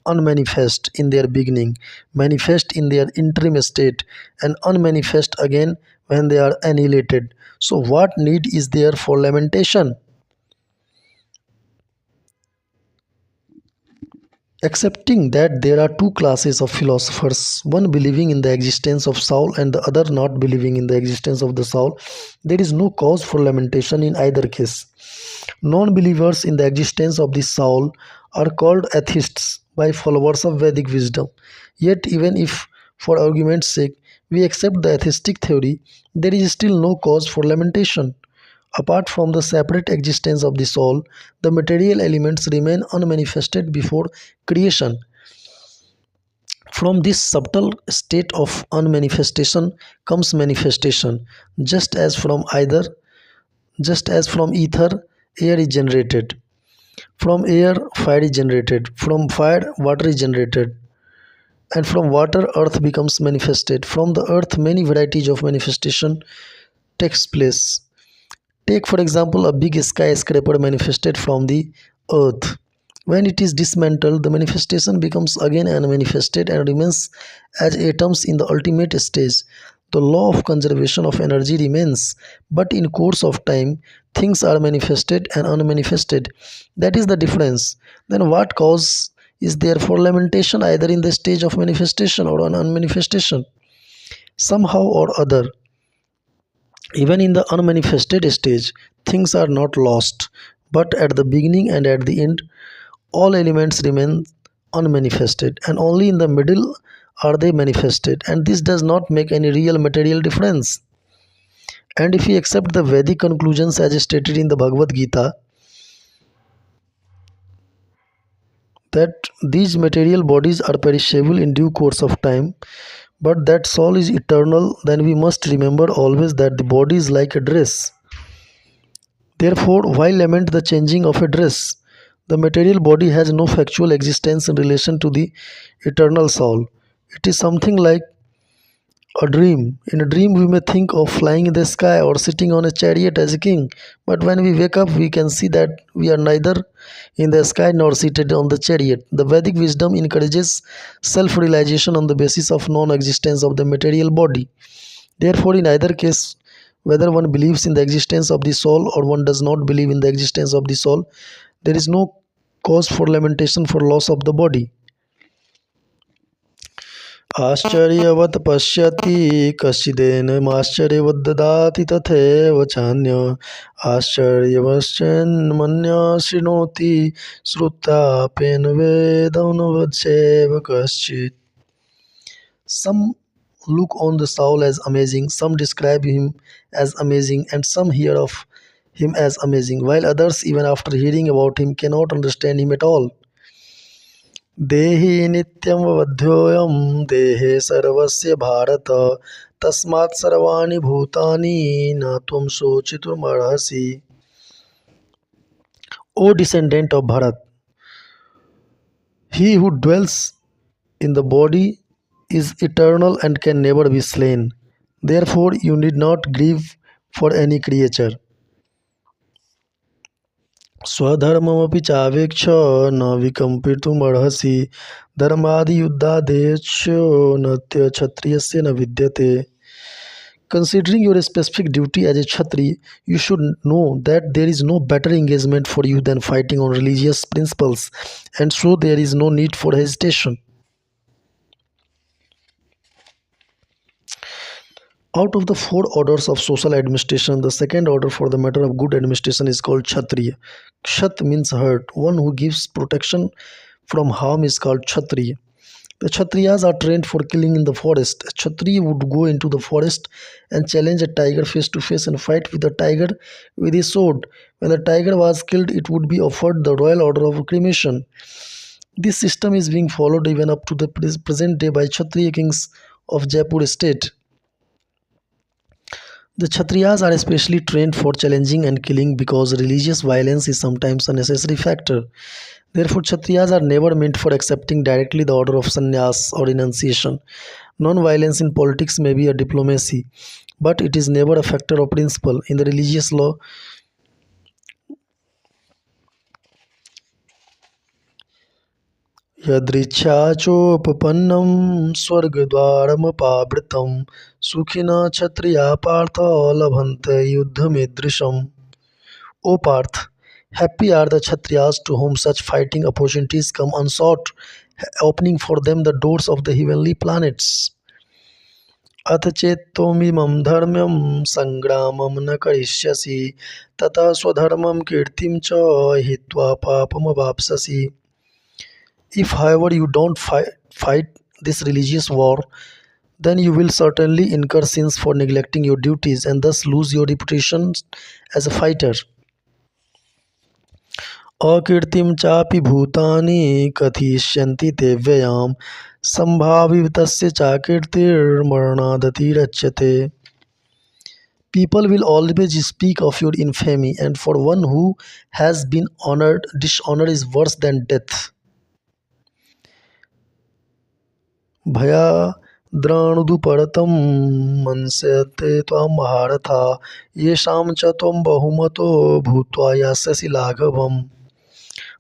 unmanifest in their beginning, manifest in their interim state, and unmanifest again when they are annihilated. So, what need is there for lamentation? Accepting that there are two classes of philosophers, one believing in the existence of soul and the other not believing in the existence of the soul, there is no cause for lamentation in either case. Non believers in the existence of the soul are called atheists by followers of Vedic wisdom. Yet, even if, for argument's sake, we accept the atheistic theory, there is still no cause for lamentation. Apart from the separate existence of the soul, the material elements remain unmanifested before creation. From this subtle state of unmanifestation comes manifestation, just as from either just as from ether air is generated, from air fire is generated, from fire water is generated, and from water earth becomes manifested. From the earth many varieties of manifestation takes place. Take, for example, a big skyscraper manifested from the earth. When it is dismantled, the manifestation becomes again unmanifested and remains as atoms in the ultimate stage. The law of conservation of energy remains, but in course of time, things are manifested and unmanifested. That is the difference. Then what cause is there for lamentation either in the stage of manifestation or an unmanifestation? Somehow or other, even in the unmanifested stage, things are not lost, but at the beginning and at the end, all elements remain unmanifested, and only in the middle are they manifested, and this does not make any real material difference. And if we accept the Vedic conclusions as stated in the Bhagavad Gita, that these material bodies are perishable in due course of time, but that soul is eternal, then we must remember always that the body is like a dress. Therefore, why lament the changing of a dress? The material body has no factual existence in relation to the eternal soul. It is something like a dream. In a dream, we may think of flying in the sky or sitting on a chariot as a king, but when we wake up, we can see that we are neither in the sky nor seated on the chariot. The Vedic wisdom encourages self realization on the basis of non existence of the material body. Therefore, in either case, whether one believes in the existence of the soul or one does not believe in the existence of the soul, there is no cause for lamentation for loss of the body. आश्चर्यवत् पश्यति कश्चिदेनमाश्चर्यवद् ददाति तथैव चान्य आश्चर्यवश्चन्मन्य शृणोति श्रुत्वाप्येन वेदमनुवच्चैव कश्चित्. Some look on the soul as amazing, some describe him as amazing, and some hear of him as amazing, while others, even after hearing about him, cannot understand him at all. देहि नित्यमवध्योऽयं देहे सर्वस्य भारत तस्मात् सर्वाणि भूतानि न त्वं शोचितुमर्हसि. O descendant of Bharat, he who dwells in the body is eternal and can never be slain. Therefore, you need not grieve for any creature. स्वधर्ममपि चावेक्ष न विकम्पितुमर्हसि धर्मादियुद्धादेश्यो क्षत्रियस्य न विद्यते. Considering your specific duty as a Kshatriya, you should know that there is no better engagement for you than fighting on religious principles, and so there is no need for hesitation. Out of the four orders of social administration, the second order for the matter of good administration is called Kshatriya. Kshat means hurt. One who gives protection from harm is called Kshatriya. The Kshatriyas are trained for killing in the forest. A Kshatriya would go into the forest and challenge a tiger face to face and fight with the tiger with his sword. When the tiger was killed, it would be offered the royal order of cremation. This system is being followed even up to the present day by Kshatriya kings of Jaipur state. The Kshatriyas are especially trained for challenging and killing because religious violence is sometimes a necessary factor. Therefore, Kshatriyas are never meant for accepting directly the order of sannyas or renunciation. Non-violence in politics may be a diplomacy, but it is never a factor of principle. In the religious law, यदृच्छाचोपपन्नं स्वर्गद्वारमपावृतं सुखिनः क्षत्रिया पार्थ लभन्ते युद्धमीदृशम्. O Parth, happy are the Kshatriyas to whom such fighting opportunities come unsought, opening for them the doors of the heavenly planets. अथ चेत्त्वमिमं धर्म्यं सङ्ग्रामं न करिष्यसि ततः स्वधर्मं कीर्तिं च हित्वा पापमवाप्स्यसि. If, however, you don't fight this religious war, then you will certainly incur sins for neglecting your duties and thus lose your reputation as a fighter. अकीर्तिं चापि भूतानि कथयिष्यन्ति ते व्ययां सम्भावितस्य चाकीर्तिर्मरणादतिरच्यते. People will always speak of your infamy, and for one who has been honored, dishonor is worse than death. भयाद्राणुदुपरतं मंस्यते त्वां महारथा येषां च त्वं बहुमतो भूत्वा यास्यसि लाघवम्.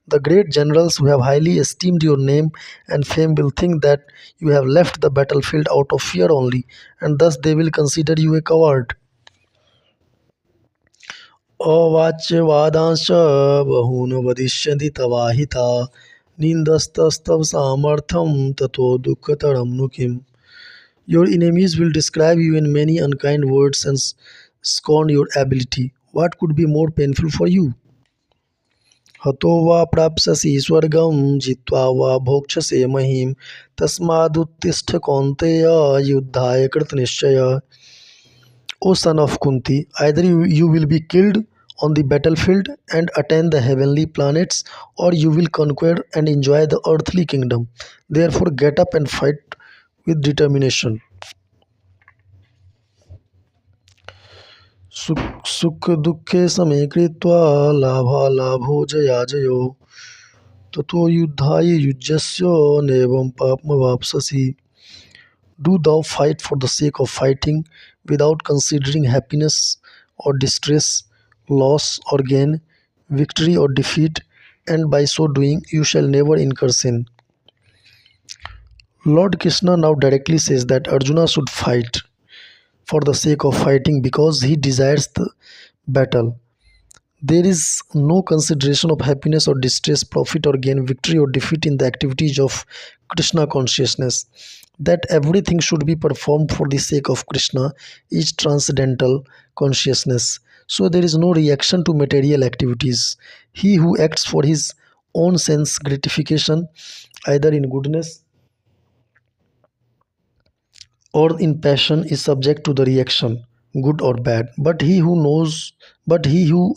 The great generals who have highly esteemed your name and fame will think that you have left the battlefield out of fear only, and thus they will consider you a coward. अवाच्यवादांश्च बहून् वदिष्यन्ति तवाहिता निन्दस्तस्तव सामर्थ्यं ततो दुःखतरं नु किम्. Your enemies will describe you in many unkind words and scorn your ability. What could be more painful for you? हतो वा प्राप्स्यसि स्वर्गं जित्वा वा भोक्ष्यसे महीम् तस्मादुत्तिष्ठ कौन्तेय युद्धाय कृतनिश्चय. O son of Kunti, either you will be killed on the battlefield and attain the heavenly planets, or you will conquer and enjoy the earthly kingdom. Therefore, get up and fight with determination. सुख दुःखे समे कृत्वा लाभालाभो जयाजयो ततो युद्धाय युज्यस्य नैवं पापमवाप्स्यसि. Do thou fight for the sake of fighting without considering happiness or distress, loss or gain, victory or defeat, and by so doing you shall never incur sin. Lord Krishna now directly says that Arjuna should fight for the sake of fighting because he desires the battle. There is no consideration of happiness or distress, profit or gain, victory or defeat in the activities of Krishna consciousness. That everything should be performed for the sake of Krishna is transcendental consciousness. So there is no reaction to material activities. He who acts for his own sense gratification, either in goodness or in passion, is subject to the reaction, good or bad. But he who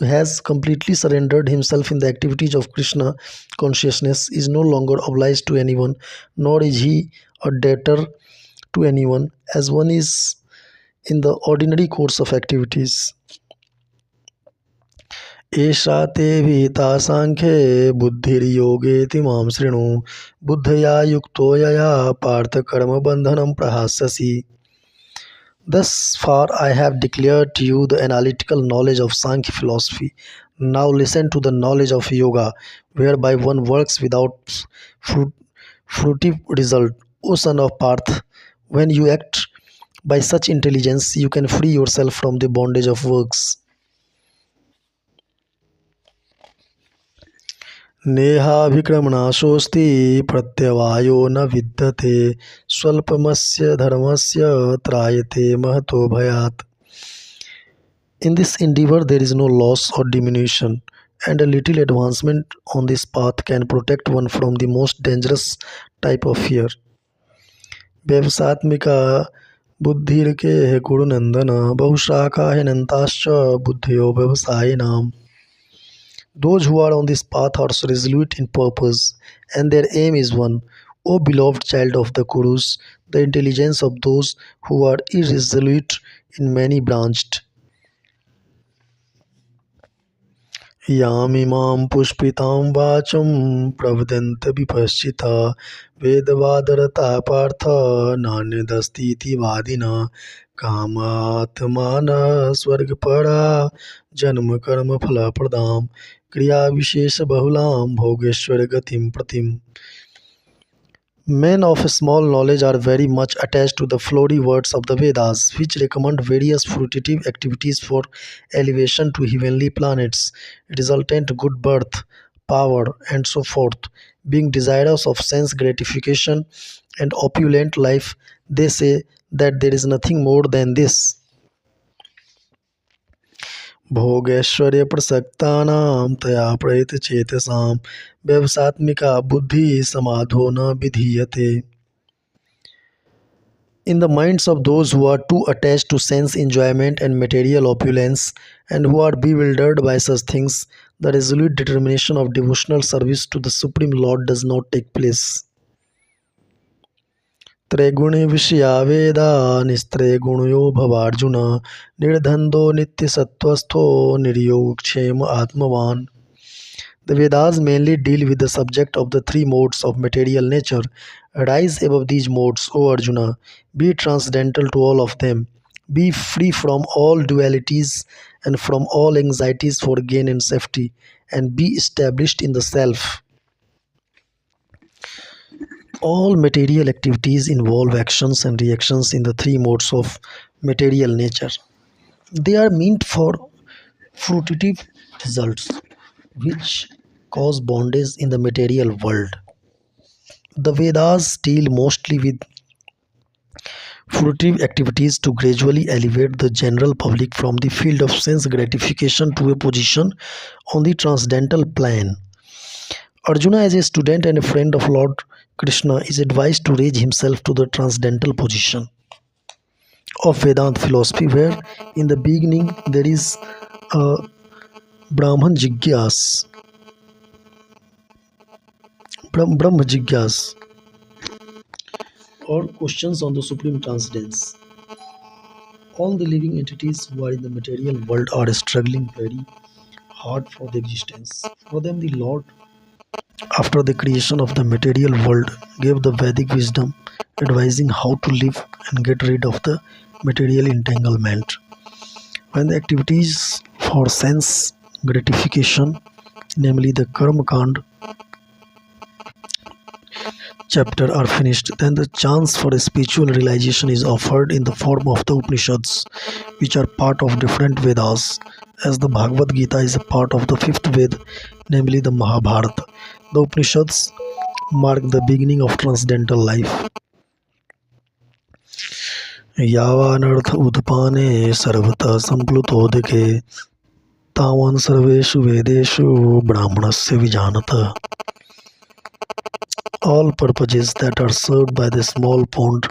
has completely surrendered himself in the activities of Krishna consciousness is no longer obliged to anyone, nor is he a debtor to anyone, as one is in the ordinary course of activities. एषा ते विहिता साङ्ख्ये बुद्धिर्योगेति मां शृणु बुद्धया युक्तो यया Partha कर्मबन्धनं प्रहास्यसि. Thus far I have declared to you the analytical knowledge of Sankhya philosophy. Now listen to the knowledge of yoga, whereby one works without fruit, fruitive result. O son of Parth, when you act by such intelligence, you can free yourself from the bondage of works. नेहाभिक्रमणाशोऽस्ति प्रत्यवायो न विद्यते स्वल्पमस्य धर्मस्य त्रायते महतो भयात्. In this endeavor, there is no loss or diminution, and a little advancement on this path can protect one from the most dangerous type of fear. व्यवसात्मिका बुद्धिर्के गुरुनंदन बहुशाखा हिनन्ताश्च बुद्धियो व्यवसायिनाम्. Those who are on this path are resolute in purpose, and their aim is one. O beloved child of the Kurus, the intelligence of those who are irresolute in many branched. यामिमां पुष्पितां वाचं प्रवदन्तविपश्चिता वेदवादरता Partha नान्यदस्तीति वादिना कामात्मानः स्वर्गपरा जन्मकर्मफलप्रदां क्रियाविशेषबहुलां भोगेश्वरगतिं प्रतिम्. Men of small knowledge are very much attached to the flowery words of the Vedas, which recommend various fruitive activities for elevation to heavenly planets, resultant good birth, power, and so forth. Being desirous of sense gratification and opulent life, they say that there is nothing more than this. भोगैश्वर्यप्रसक्तानां तया प्रयतचेतसां व्यवसात्मिका बुद्धिः समाधो न विधीयते. In the minds of those who are too attached to sense enjoyment and material opulence, and who are bewildered by such things, the resolute determination of devotional service to the Supreme Lord does not take place. त्रैगुणे विषया वेदा निस्त्रैगुणयो भवार्जुन निर्धन्दो नित्यसत्त्वस्थो निर्योगक्षेम आत्मवान्. The Vedas mainly deal with the subject of the three modes of material nature. Rise above these modes, O Arjuna. Be transcendental to all of them. Be free from all dualities and from all anxieties for gain and safety, and be established in the self. All material activities involve actions and reactions in the three modes of material nature. They are meant for fruitive results, which cause bondage in the material world. The Vedas deal mostly with fruitive activities to gradually elevate the general public from the field of sense gratification to a position on the transcendental plane. Arjuna, as a student and a friend of Lord Krishna, is advised to raise himself to the transcendental position of Vedanta philosophy, where in the beginning there is a Brahman Jigyas, Brahma Jigyas, or questions on the supreme transcendence. All the living entities who are in the material world are struggling very hard for the existence. For them, the Lord, after the creation of the material world, gave the Vedic wisdom advising how to live and get rid of the material entanglement. When the activities for sense gratification, namely the Karma Kand chapter, are finished, then the chance for a spiritual realization is offered in the form of the Upanishads, which are part of different Vedas, as the Bhagavad Gita is a part of the fifth Ved, namely the Mahabharata. The Upanishads mark the beginning of transcendental life. यावानर्थ उदपाने सर्वतः संप्लुतोदके तावान् सर्वेषु वेदेषु ब्राह्मणस्य विजानतः. All purposes that are served by the small pond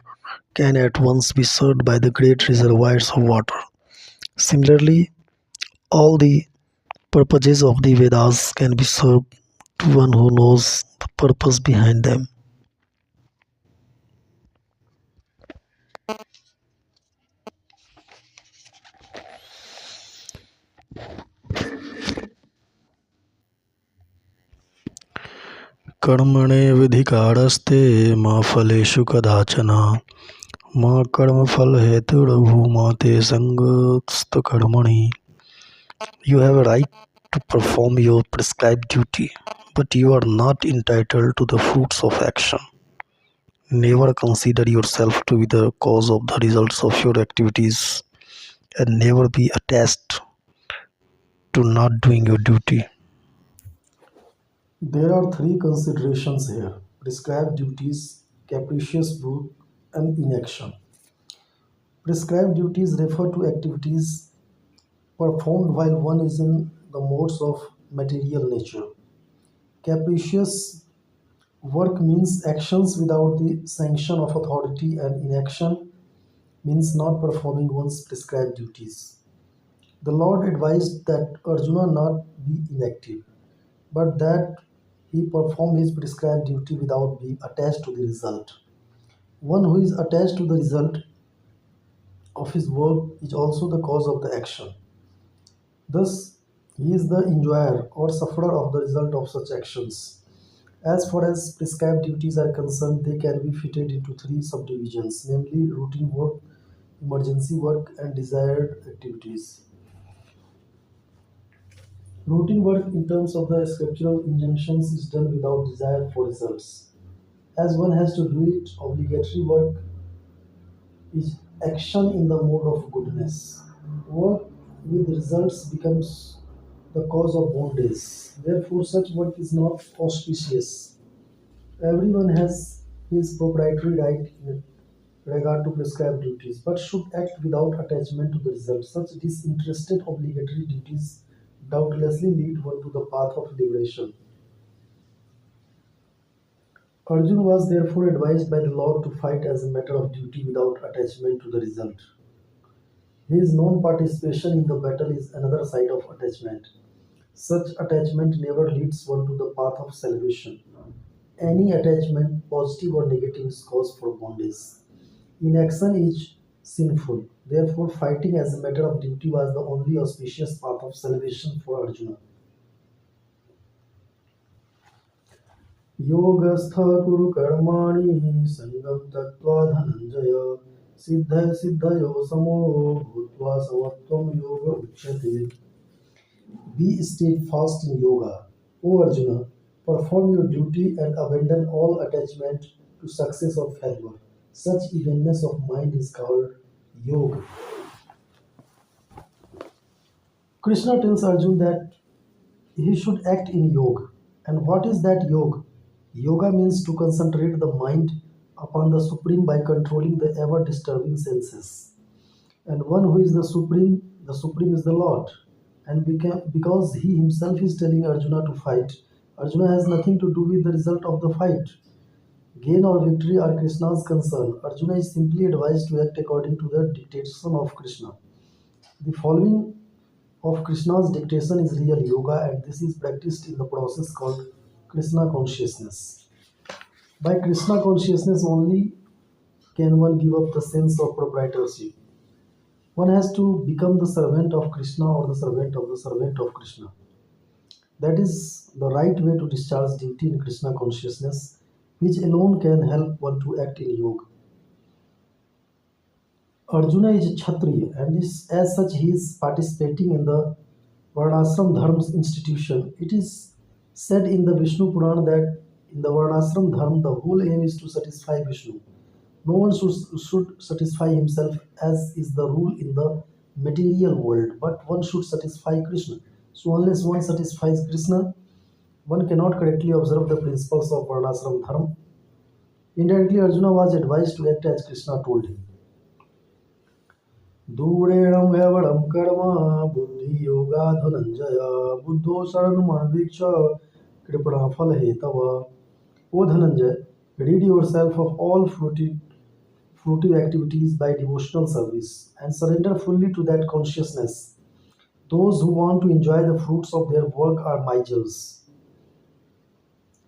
can at once be served by the great reservoirs of water. Similarly, all the purposes of the Vedas can be served to one who knows the purpose behind them. कर्मणे विधिकारस्ते मा फलेषु कदाचन मा कर्मफलहेतुर्भूमा ते संगस्तकर्मणि. You have a right to perform your prescribed duty, but you are not entitled to the fruits of action. Never consider yourself to be the cause of the results of your activities, and never be attached to not doing your duty. There are three considerations here: prescribed duties, capricious work, and inaction. Prescribed duties refer to activities performed while one is in the modes of material nature. Capricious work means actions without the sanction of authority, and inaction means not performing one's prescribed duties. The Lord advised that Arjuna not be inactive, but that he perform his prescribed duty without being attached to the result. One who is attached to the result of his work is also the cause of the action. Thus, he is the enjoyer or sufferer of the result of such actions. As far as prescribed duties are concerned, they can be fitted into three subdivisions, namely routine work, emergency work, and desired activities. Routine work, in terms of the scriptural injunctions, is done without desire for results. As one has to do it, obligatory work is action in the mode of goodness. Work with results becomes the cause of bondage. Therefore, such work is not auspicious. Everyone has his proprietary right in regard to prescribed duties, but should act without attachment to the result. Such disinterested obligatory duties doubtlessly lead one to the path of liberation. Arjuna was therefore advised by the Lord to fight as a matter of duty without attachment to the result. His non-participation in the battle is another side of attachment. Such attachment never leads one to the path of salvation. Any attachment, positive or negative, is cause for bondage. Inaction is sinful. Therefore, fighting as a matter of duty was the only auspicious path of salvation for Arjuna. योगस्थ कुरु कर्माणि संगम त्यक्त्वा धनंजय सिद्धयो समो भूत्वा समत्वं योग उच्यते. Be steadfast in yoga, O Arjuna. Perform your duty and abandon all attachment to success or failure. Such evenness of mind is called yoga. Krishna tells Arjuna that he should act in yoga. And what is that yoga? Yoga means to concentrate the mind upon the Supreme by controlling the ever disturbing senses. And one who is the Supreme is the Lord. And because he himself is telling Arjuna to fight, Arjuna has nothing to do with the result of the fight. Gain or victory are Krishna's concern. Arjuna is simply advised to act according to the dictation of Krishna. The following of Krishna's dictation is real yoga, and this is practiced in the process called Krishna consciousness. By Krishna consciousness only can one give up the sense of proprietorship. One has to become the servant of Krishna or the servant of the servant of Krishna. That is the right way to discharge duty in Krishna consciousness, which alone can help one to act in yoga. Arjuna is a Kshatriya, and as such he is participating in the Varnashram Dharma's institution. It is said in the Vishnu Purana that in the Varnashram Dharma the whole aim is to satisfy Vishnu. No one should satisfy himself as is the rule in the material world, but one should satisfy Krishna. So unless one satisfies Krishna, one cannot correctly observe the principles of Varnashram Dharma. Indirectly, Arjuna was advised to act as Krishna told him. दूरेणं व्यवडं कर्म बुद्धियोगा Dhananjay बुद्धो शरणमनवीक्ष कृपणाफलहेतव. O Dhananjay, rid yourself of all fruitive activities by devotional service and surrender fully to that consciousness. Those who want to enjoy the fruits of their work are misers.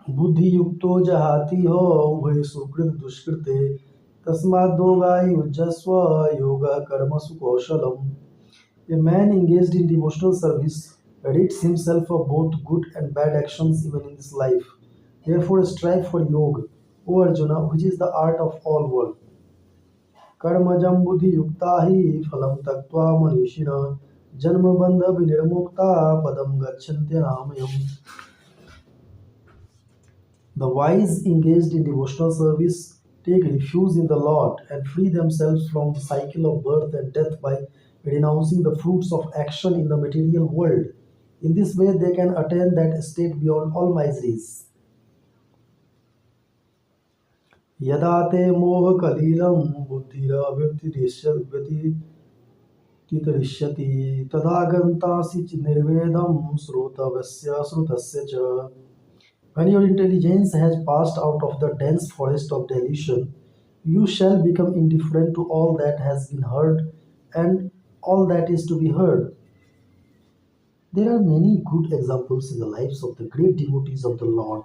बुद्धि युक्तो जहाति हो उभय सुकृत दुष्कृते तस्माद्योगाय युज्यस्व योग कर्मसु कौशलम. A man engaged in devotional service rids himself of both good and bad actions even in this life. Therefore strive for yoga, O Arjuna, which is the art of all work. कर्मजं बुद्धि युक्ता हि फलं त्यक्त्वा मनीषिणः जन्म बंध विनिर्मुक्ता पदम गच्छन्त्यनामयम्. The wise engaged in devotional service take refuge in the Lord and free themselves from the cycle of birth and death by renouncing the fruits of action in the material world. In this way, they can attain that state beyond all miseries. यदा ते मोहकलीलं बुद्धिरव्यतिरिष्यति तदा गन्तासि निर्वेदं श्रोतव्यस्य श्रुतस्य च. When your intelligence has passed out of the dense forest of delusion, you shall become indifferent to all that has been heard and all that is to be heard. There are many good examples in the lives of the great devotees of the Lord,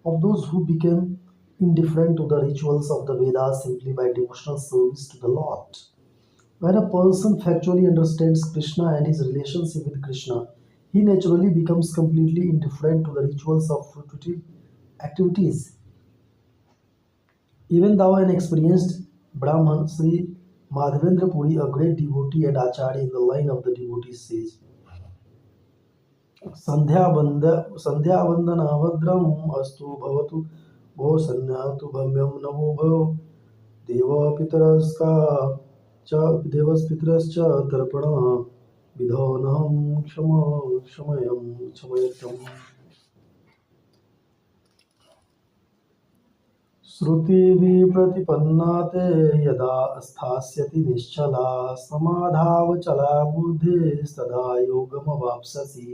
of those who became indifferent to the rituals of the Vedas simply by devotional service to the Lord. When a person factually understands Krishna and his relationship with Krishna, he naturally becomes completely indifferent to the rituals of fruitive activities. Even thou an experienced Brahman, Sri Madhavendra Puri, a great devotee and acharya in the line of the devotees, says, संध्यावंदनाभद्रम अस्तु भवतु भो संन्यातु भम्यम नमो भो देवपितरस्का च देवपितरश्च तर्पण विधोनहं क्षमयम्. श्रुतिविप्रतिपन्ना ते यदा स्थास्यति निश्चला समाधावचला बुद्धिस्तदा योगमवाप्स्यसि.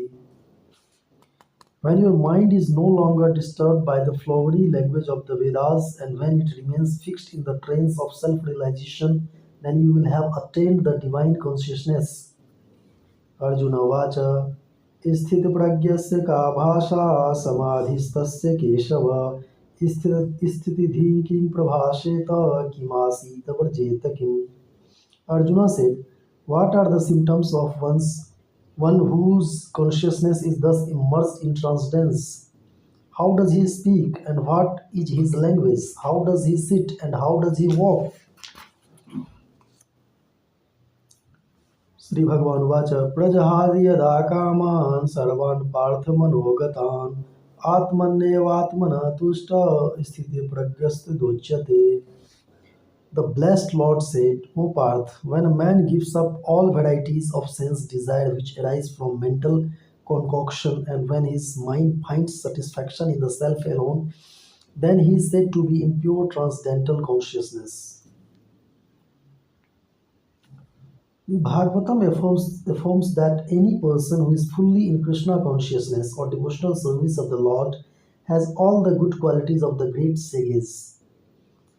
When your mind is no longer disturbed by the flowery language of the Vedas and when it remains fixed in the trains of self-realization, then you will have attained the divine consciousness. Arjuna Vacha स्थितप्रज्ञस्य का भाषा समाधिस्तस्य केशव स्थितिधि किं प्रभाषेत किमासीत व्रजेत किम. Arjuna said, what are the symptoms of one whose consciousness is thus immersed in transcendence? How does he speak and what is his language? How does he sit and how does he walk? Shri भगवान watch प्रजहाति यदा कामान् सर्वान् पार्थ मनोगतान् आत्मन्येवात्मना तुष्ट स्थिति प्रज्ञस्तदोच्यते. The blessed Lord said, O Parth, when a man gives up all varieties of sense desire which arise from mental concoction and when his mind finds satisfaction in the self alone, then he is said to be in pure transcendental consciousness. Bhagavatam affirms that any person who is fully in Krishna consciousness or devotional service of the Lord has all the good qualities of the great sages,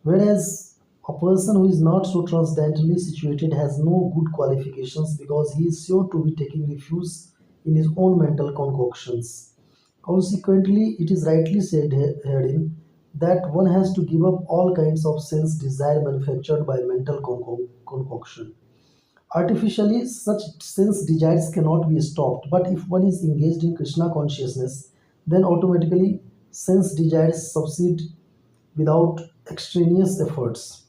whereas a person who is not so transcendently situated has no good qualifications because he is sure to be taking refuge in his own mental concoctions. Consequently, it is rightly said herein that one has to give up all kinds of sense desire manufactured by mental concoction. Artificially, such sense desires cannot be stopped, but if one is engaged in Krishna consciousness, then automatically sense desires subside without extraneous efforts.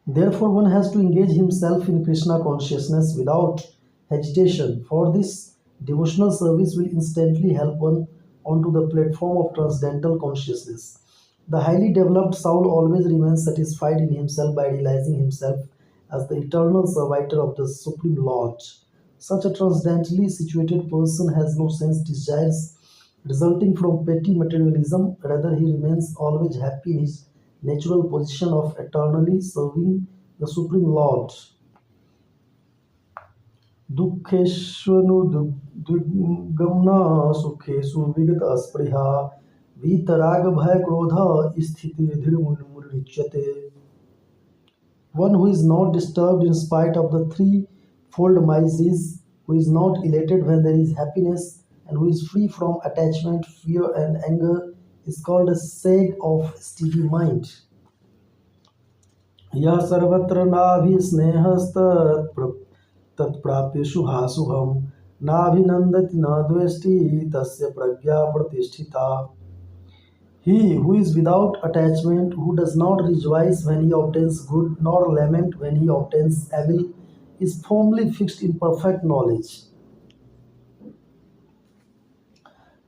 Therefore, one has to engage himself in Krishna consciousness without hesitation. For this, devotional service will instantly help one onto the platform of transcendental consciousness. The highly developed soul always remains satisfied in himself by realizing himself as the eternal servitor of the Supreme Lord. Such a transcendently situated person has no sense desires resulting from petty materialism. Rather, he remains always happy in his natural position of eternally serving the Supreme Lord. दुःखेष्वनुद्विग्नः सुखेषु विगतस्पृहा वीतरागभयक्रोध स्थितिर्धीर्मुनिर्मुच्यते. One who is not disturbed in spite of the threefold miseries, who is not elated when there is happiness, and who is free from attachment, fear, and anger, is called a sage of steady mind. यः सर्वत्र तत्प्राप्य शुभाशुभं नाभिनन्दति न द्वेष्टि तस्य प्रज्ञा प्रतिष्ठिता. He who is without attachment, who does not rejoice when he obtains good, nor lament when he obtains evil, is firmly fixed in perfect knowledge.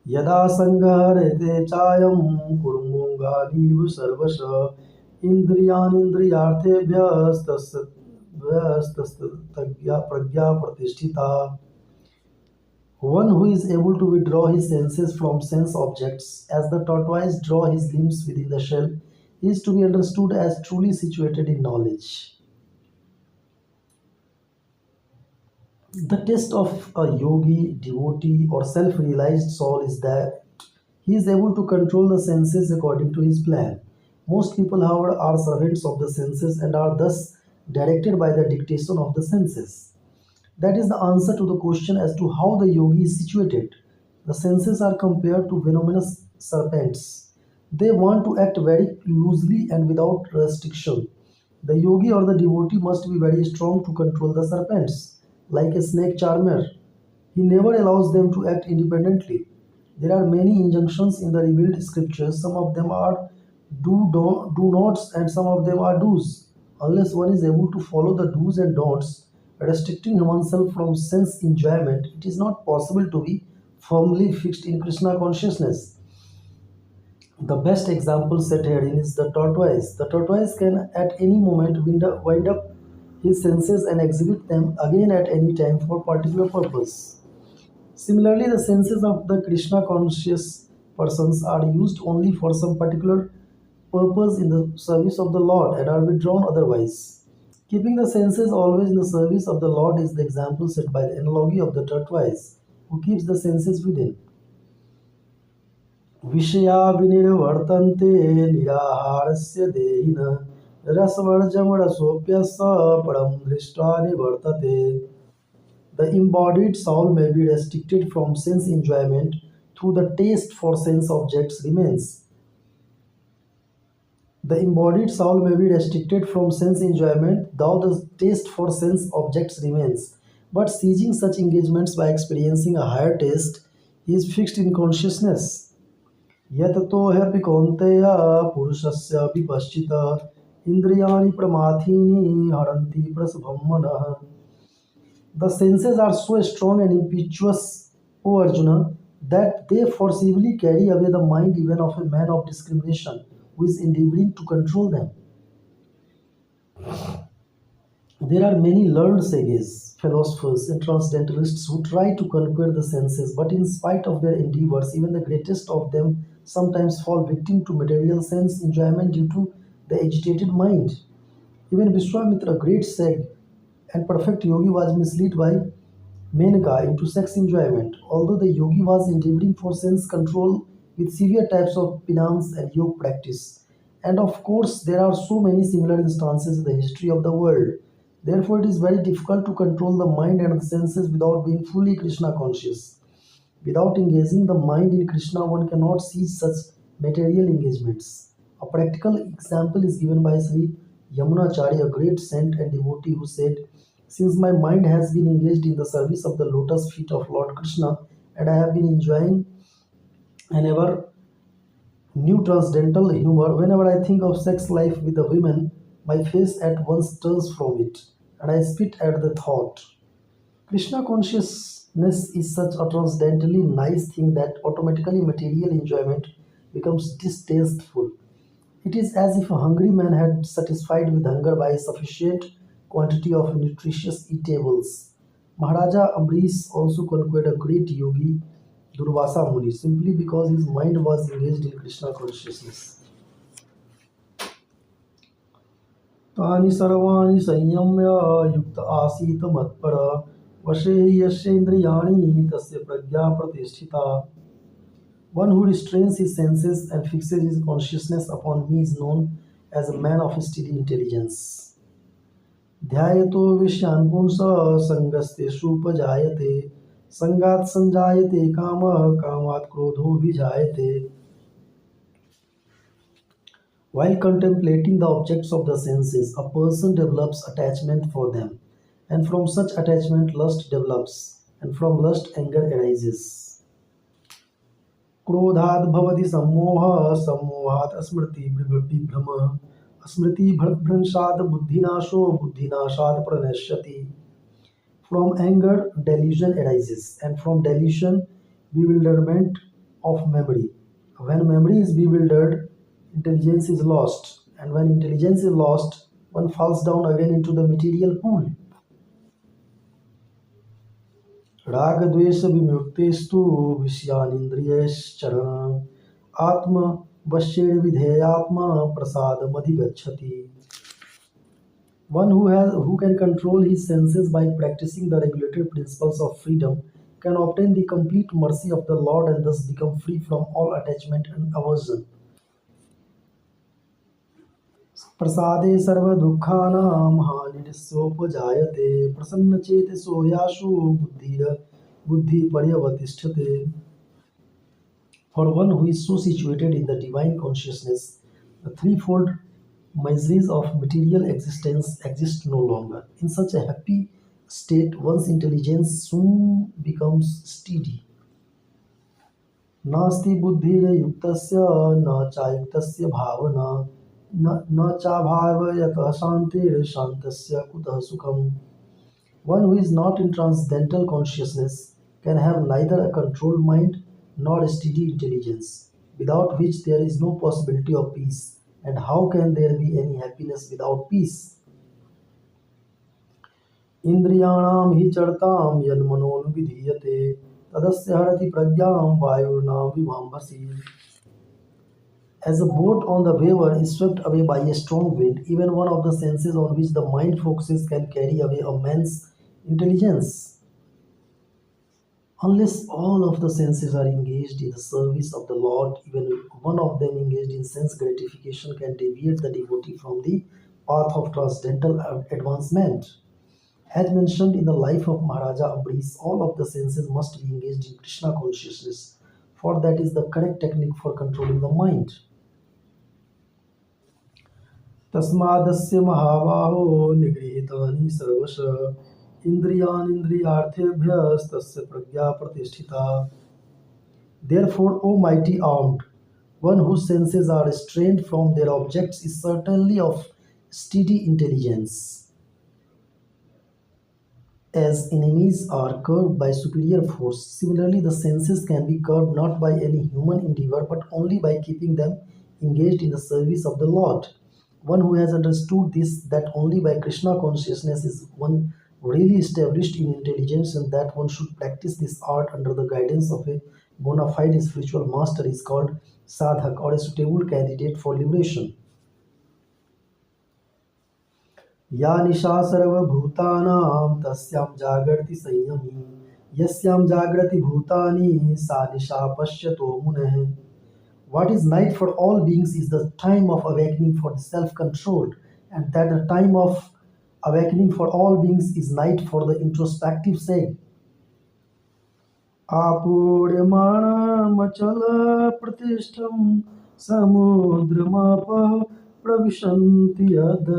यदा संगहरते चायं कुर्मुंगानीव सर्वश इंद्रियाणीन्द्रियार्थेभ्यस्तस्तज्ञा प्रज्ञा प्रतिष्ठिता. One who is able to withdraw his senses from sense objects, as the tortoise draw his limbs within the shell, is to be understood as truly situated in knowledge. The test of a yogi, devotee, or self realized soul is that he is able to control the senses according to his plan. Most people, however, are servants of the senses and are thus directed by the dictation of the senses. That is the answer to the question as to how the yogi is situated. The senses are compared to venomous serpents. They want to act very loosely and without restriction. The yogi or the devotee must be very strong to control the serpents, like a snake charmer. He never allows them to act independently. There are many injunctions in the revealed scriptures. Some of them are do nots, and some of them are do's. Unless one is able to follow the do's and don'ts, restricting oneself from sense enjoyment, it is not possible to be firmly fixed in Krishna consciousness. The best example set herein is the tortoise. The tortoise can at any moment wind up his senses and exhibit them again at any time for particular purpose. Similarly, the senses of the Krishna conscious persons are used only for some particular purpose in the service of the Lord and are withdrawn otherwise. Keeping the senses always in the service of the Lord is the example set by the analogy of the tortoise, who keeps the senses within. विषया विनिर्वर्तन्ते निराहारस्य देहिनः रसवर्जमरसोऽप्यस्य परं दृष्ट्वा निवर्तते. The embodied soul may be restricted from sense enjoyment through the taste for sense objects remains. The embodied soul may be restricted from sense enjoyment, though the taste for sense objects remains. But seizing such engagements by experiencing a higher taste, he is fixed in consciousness. यततो ह्यपि कौन्तेय पुरुषस्य विपश्चित इंद्रियाणि प्रमाथीनि हरन्ति प्रसभं मनः. The senses are so strong and impetuous, O Arjuna, that they forcibly carry away the mind even of a man of discrimination who is endeavoring to control them. There are many learned sages, philosophers, and transcendentalists who try to conquer the senses, but in spite of their endeavors, even the greatest of them sometimes fall victim to material sense enjoyment due to the agitated mind. Even Vishwamitra, a great sage, and perfect yogi was misled by Menaka into sex enjoyment. Although the yogi was endeavoring for sense control with severe types of penance and yoga practice. And of course, there are so many similar instances in the history of the world. Therefore, it is very difficult to control the mind and the senses without being fully Krishna conscious. Without engaging the mind in Krishna, one cannot see such material engagements. A practical example is given by Sri Yamunacharya, a great saint and devotee, who said, "Since my mind has been engaged in the service of the lotus feet of Lord Krishna, and I have been enjoying an ever new transcendental humor, whenever I think of sex life with a woman, my face at once turns from it, and I spit at the thought." Krishna consciousness is such a transcendently nice thing that automatically material enjoyment becomes distasteful. It is as if a hungry man had satisfied with hunger by a sufficient quantity of nutritious eatables. Maharaja Ambrish also conquered a great yogi, Durvasa Muni, simply because his mind was engaged in Krishna consciousness. तानि सर्वाणि संयम्य युक्त आसीत मत्पर वशे यस्येन्द्रियाणि तस्य प्रज्ञा प्रतिष्ठिता. One who restrains his senses and fixes his consciousness upon me is known as a man of steady intelligence. ध्यायतो विषयान् पुंसः सङ्गस्तेषुपजायते सङ्गात् सञ्जायते कामः कामात् क्रोधोऽभिजायते. While contemplating the objects of the senses, a person develops attachment for them, and from such attachment lust develops, and from lust anger arises. क्रोधाद् भवति सम्मोहः सम्मोहात् स्मृतिविभ्रमः स्मृतिभ्रंशात् बुद्धिनाशो बुद्धिनाशात् प्रणश्यति. From anger delusion arises, and from delusion bewilderment of memory. When memory is bewildered, intelligence is lost, and when intelligence is lost, one falls down again into the material pool. राग द्वेष विमुक्तेस्तु विषयानिन्द्रियश्चरण आत्म वश्येन विधेयात्मा प्रसादमधिगच्छति. One who can control his senses by practicing the regulated principles of freedom can obtain the complete mercy of the Lord and thus become free from all attachment and aversion. Prasade सर्वदुःखानां हानिरस्योपजायते प्रसन्नचेतसो यासु बुद्धिपर्यवतिष्ठते. For one who is so situated in the divine consciousness, the threefold miseries of material existence exist no longer. In such a happy state, one's intelligence soon becomes steady. नास्ति बुद्धिर्युक्तस्य न चायुक्तस्य भावना न चाभावयतः शान्तिर्शान्तस्य कुतः सुखम्. One who is not in transcendental consciousness can have neither a controlled mind nor a steady intelligence, without which there is no possibility of peace. And how can there be any happiness without peace? इन्द्रियाणां हि चरतां यन्मनोनुविधीयते तदस्य हरति प्रज्ञां वायुर्नां विभांसि. As a boat on the waver is swept away by a strong wind, even one of the senses on which the mind focuses can carry away a man's intelligence. Unless all of the senses are engaged in the service of the Lord, even one of them engaged in sense gratification can deviate the devotee from the path of transcendental advancement. As mentioned in the life of Maharaja Ambrish, all of the senses must be engaged in Krishna consciousness, for that is the correct technique for controlling the mind. तस्मादस्य महाबाहो निगृहीतानि सर्वश इन्द्रियाणीन्द्रियार्थेभ्यस्तस्य प्रज्ञा प्रतिष्ठिता. Therefore, O mighty armed, one whose senses are restrained from their objects is certainly of steady intelligence. As enemies are curbed by superior force, similarly the senses can be curbed not by any human endeavor but only by keeping them engaged in the service of the Lord. One who has understood this, that only by Krishna consciousness is one really established in intelligence, and that one should practice this art under the guidance of a bona fide spiritual master, is called sadhak, or a suitable candidate for liberation. या निशा सर्वभूतानां तस्यां जागर्ति संयमी यस्यां जागृति भूतानि सा निशा पश्यतो मुनः. What is night for all beings is the time of awakening for the self-control, and that the time of awakening for all beings is night for the introspective sake. आपूर्यमाणमचलप्रतिष्ठं समुद्रमापः प्रविशन्ति यद्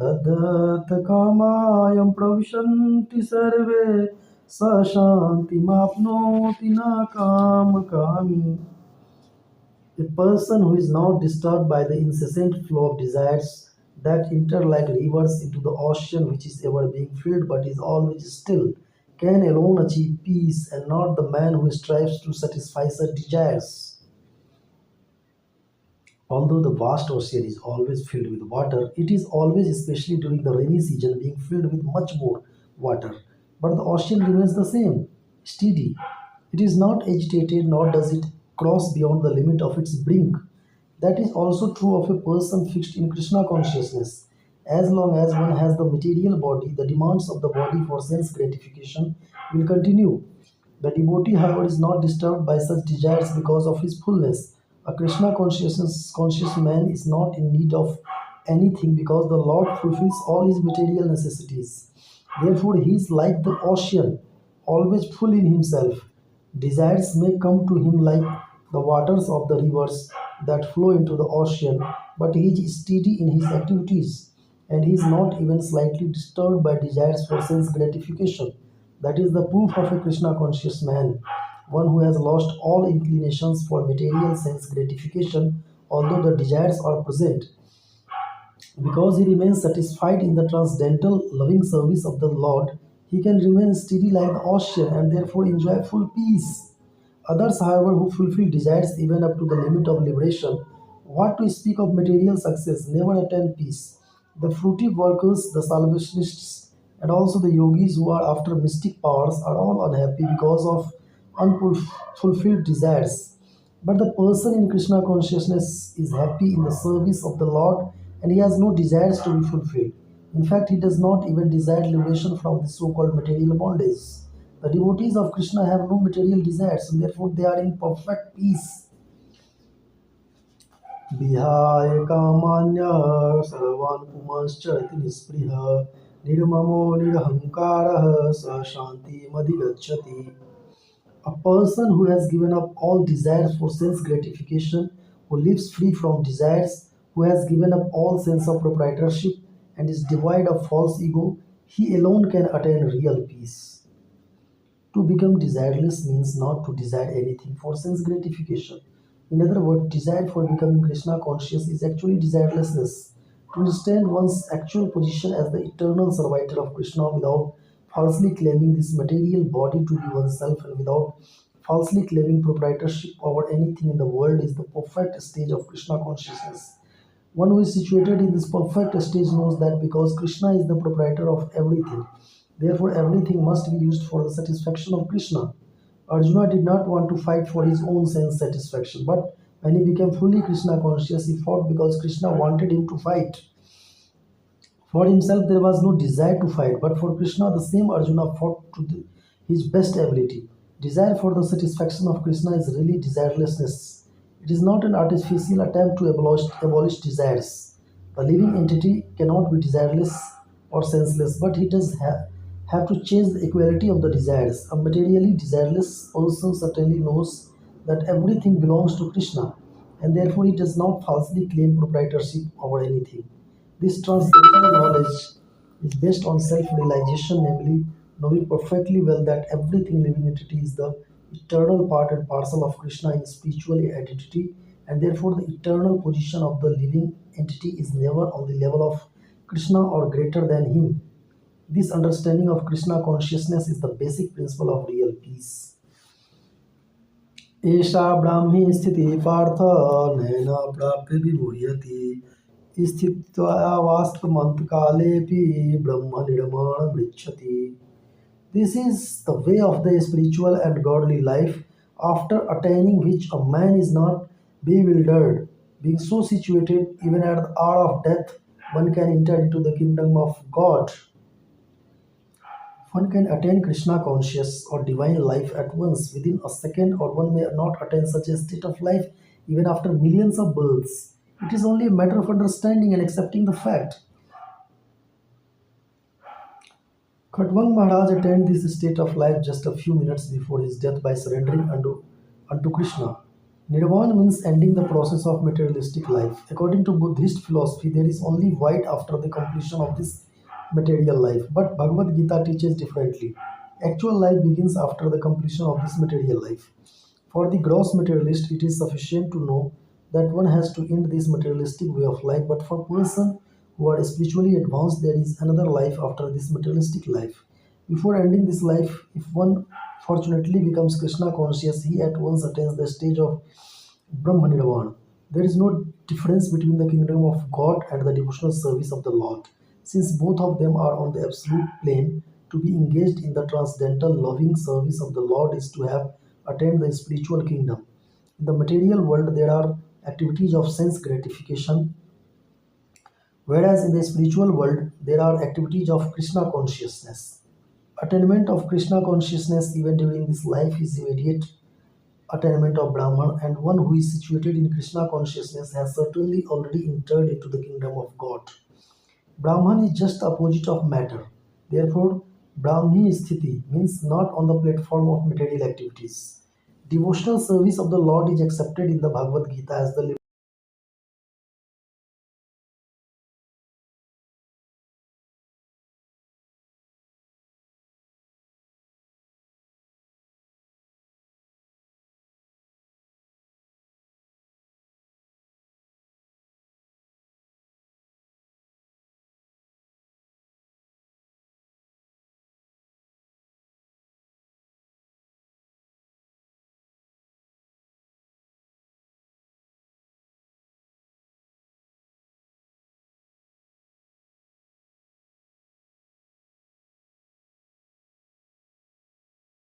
तद्गतकामायं प्रविशन्ति सर्वे स शान्तिमाप्नोति न कामकामी. A person who is not disturbed by the incessant flow of desires that enter like rivers into the ocean which is ever being filled but is always still can alone achieve peace, and not the man who strives to satisfy such desires. Although the vast ocean is always filled with water, it is always, especially during the rainy season, being filled with much more water. But the ocean remains the same, steady. It is not agitated, nor does it cross beyond the limit of its brink. That is also true of a person fixed in Krishna consciousness. As long as one has the material body, the demands of the body for sense gratification will continue. The devotee, however, is not disturbed by such desires because of his fullness. A Krishna conscious man is not in need of anything because the Lord fulfills all his material necessities. Therefore, he is like the ocean, always full in himself. Desires may come to him like the waters of the rivers that flow into the ocean, but he is steady in his activities, and he is not even slightly disturbed by desires for sense gratification. That is the proof of a Krishna conscious man, one who has lost all inclinations for material sense gratification, although the desires are present. Because he remains satisfied in the transcendental loving service of the Lord, he can remain steady like the ocean and therefore enjoy full peace. Others, however, who fulfill desires even up to the limit of liberation, what to speak of material success, never attain peace. The fruitive workers, the salvationists, and also the yogis who are after mystic powers are all unhappy because of unfulfilled desires. But the person in Krishna consciousness is happy in the service of the Lord, and he has no desires to be fulfilled. In fact, he does not even desire liberation from the so called material bondage. The devotees of Krishna have no material desires, and therefore they are in perfect peace. विहाय कामान्यः सर्वान् पुंश्चरति निःस्पृहः निर्ममो निरहङ्कारः स शान्तिमधिगच्छति. A person who has given up all desires for sense gratification, who lives free from desires, who has given up all sense of proprietorship and is devoid of false ego, he alone can attain real peace. To become desireless means not to desire anything for sense gratification. In other words, desire for becoming Krishna conscious is actually desirelessness. To understand one's actual position as the eternal servitor of Krishna without falsely claiming this material body to be oneself and without falsely claiming proprietorship over anything in the world is the perfect stage of Krishna consciousness. One who is situated in this perfect stage knows that because Krishna is the proprietor of everything, therefore everything must be used for the satisfaction of Krishna. Arjuna did not want to fight for his own sense satisfaction, but when he became fully Krishna conscious, he fought because Krishna wanted him to fight. For himself, there was no desire to fight, but for Krishna, the same Arjuna fought to his best ability. Desire for the satisfaction of Krishna is really desirelessness. It is not an artificial attempt to abolish desires. The living entity cannot be desireless or senseless, but he does have to change the equality of the desires. A materially desireless person certainly knows that everything belongs to Krishna, and therefore he does not falsely claim proprietorship over anything. This transcendental knowledge is based on self-realization, namely knowing perfectly well that everything living entity is the eternal part and parcel of Krishna in spiritual identity, and therefore the eternal position of the living entity is never on the level of Krishna or greater than him. This understanding of Krishna consciousness is the basic principle of real peace. एषा ब्राह्मी स्थितिः पार्थ नैन प्राप्य विमुह्यति स्थित्वावास्तमन्तकालेऽपि ब्रह्मनिर्माणमृच्छति. This is the way of the spiritual and godly life, after attaining which a man is not bewildered, being so situated even at the hour of death one can enter into the kingdom of God. One can attain Krishna conscious or divine life at once within a second, or one may not attain such a state of life even after millions of births. It is only a matter of understanding and accepting the fact. Khatwang Maharaj attained this state of life just a few minutes before his death by surrendering unto Krishna. Nirvana means ending the process of materialistic life. According to Buddhist philosophy, there is only void after the completion of this material life. But Bhagavad Gita teaches differently. Actual life begins after the completion of this material life. For the gross materialist, it is sufficient to know that one has to end this materialistic way of life. But for person who are spiritually advanced, there is another life after this materialistic life. Before ending this life, if one fortunately becomes Krishna conscious, he at once attains the stage of Brahma Nirvana. There is no difference between the kingdom of God and the devotional service of the Lord, since both of them are on the absolute plane. To be engaged in the transcendental loving service of the Lord is to have attained the spiritual kingdom. In the material world, there are activities of sense gratification, whereas in the spiritual world, there are activities of Krishna consciousness. Attainment of Krishna consciousness even during this life is immediate attainment of Brahman, and one who is situated in Krishna consciousness has certainly already entered into the kingdom of God. Brahman is just the opposite of matter. Therefore, Brahmi Sthiti means not on the platform of material activities. Devotional service of the Lord is accepted in the Bhagavad Gita as the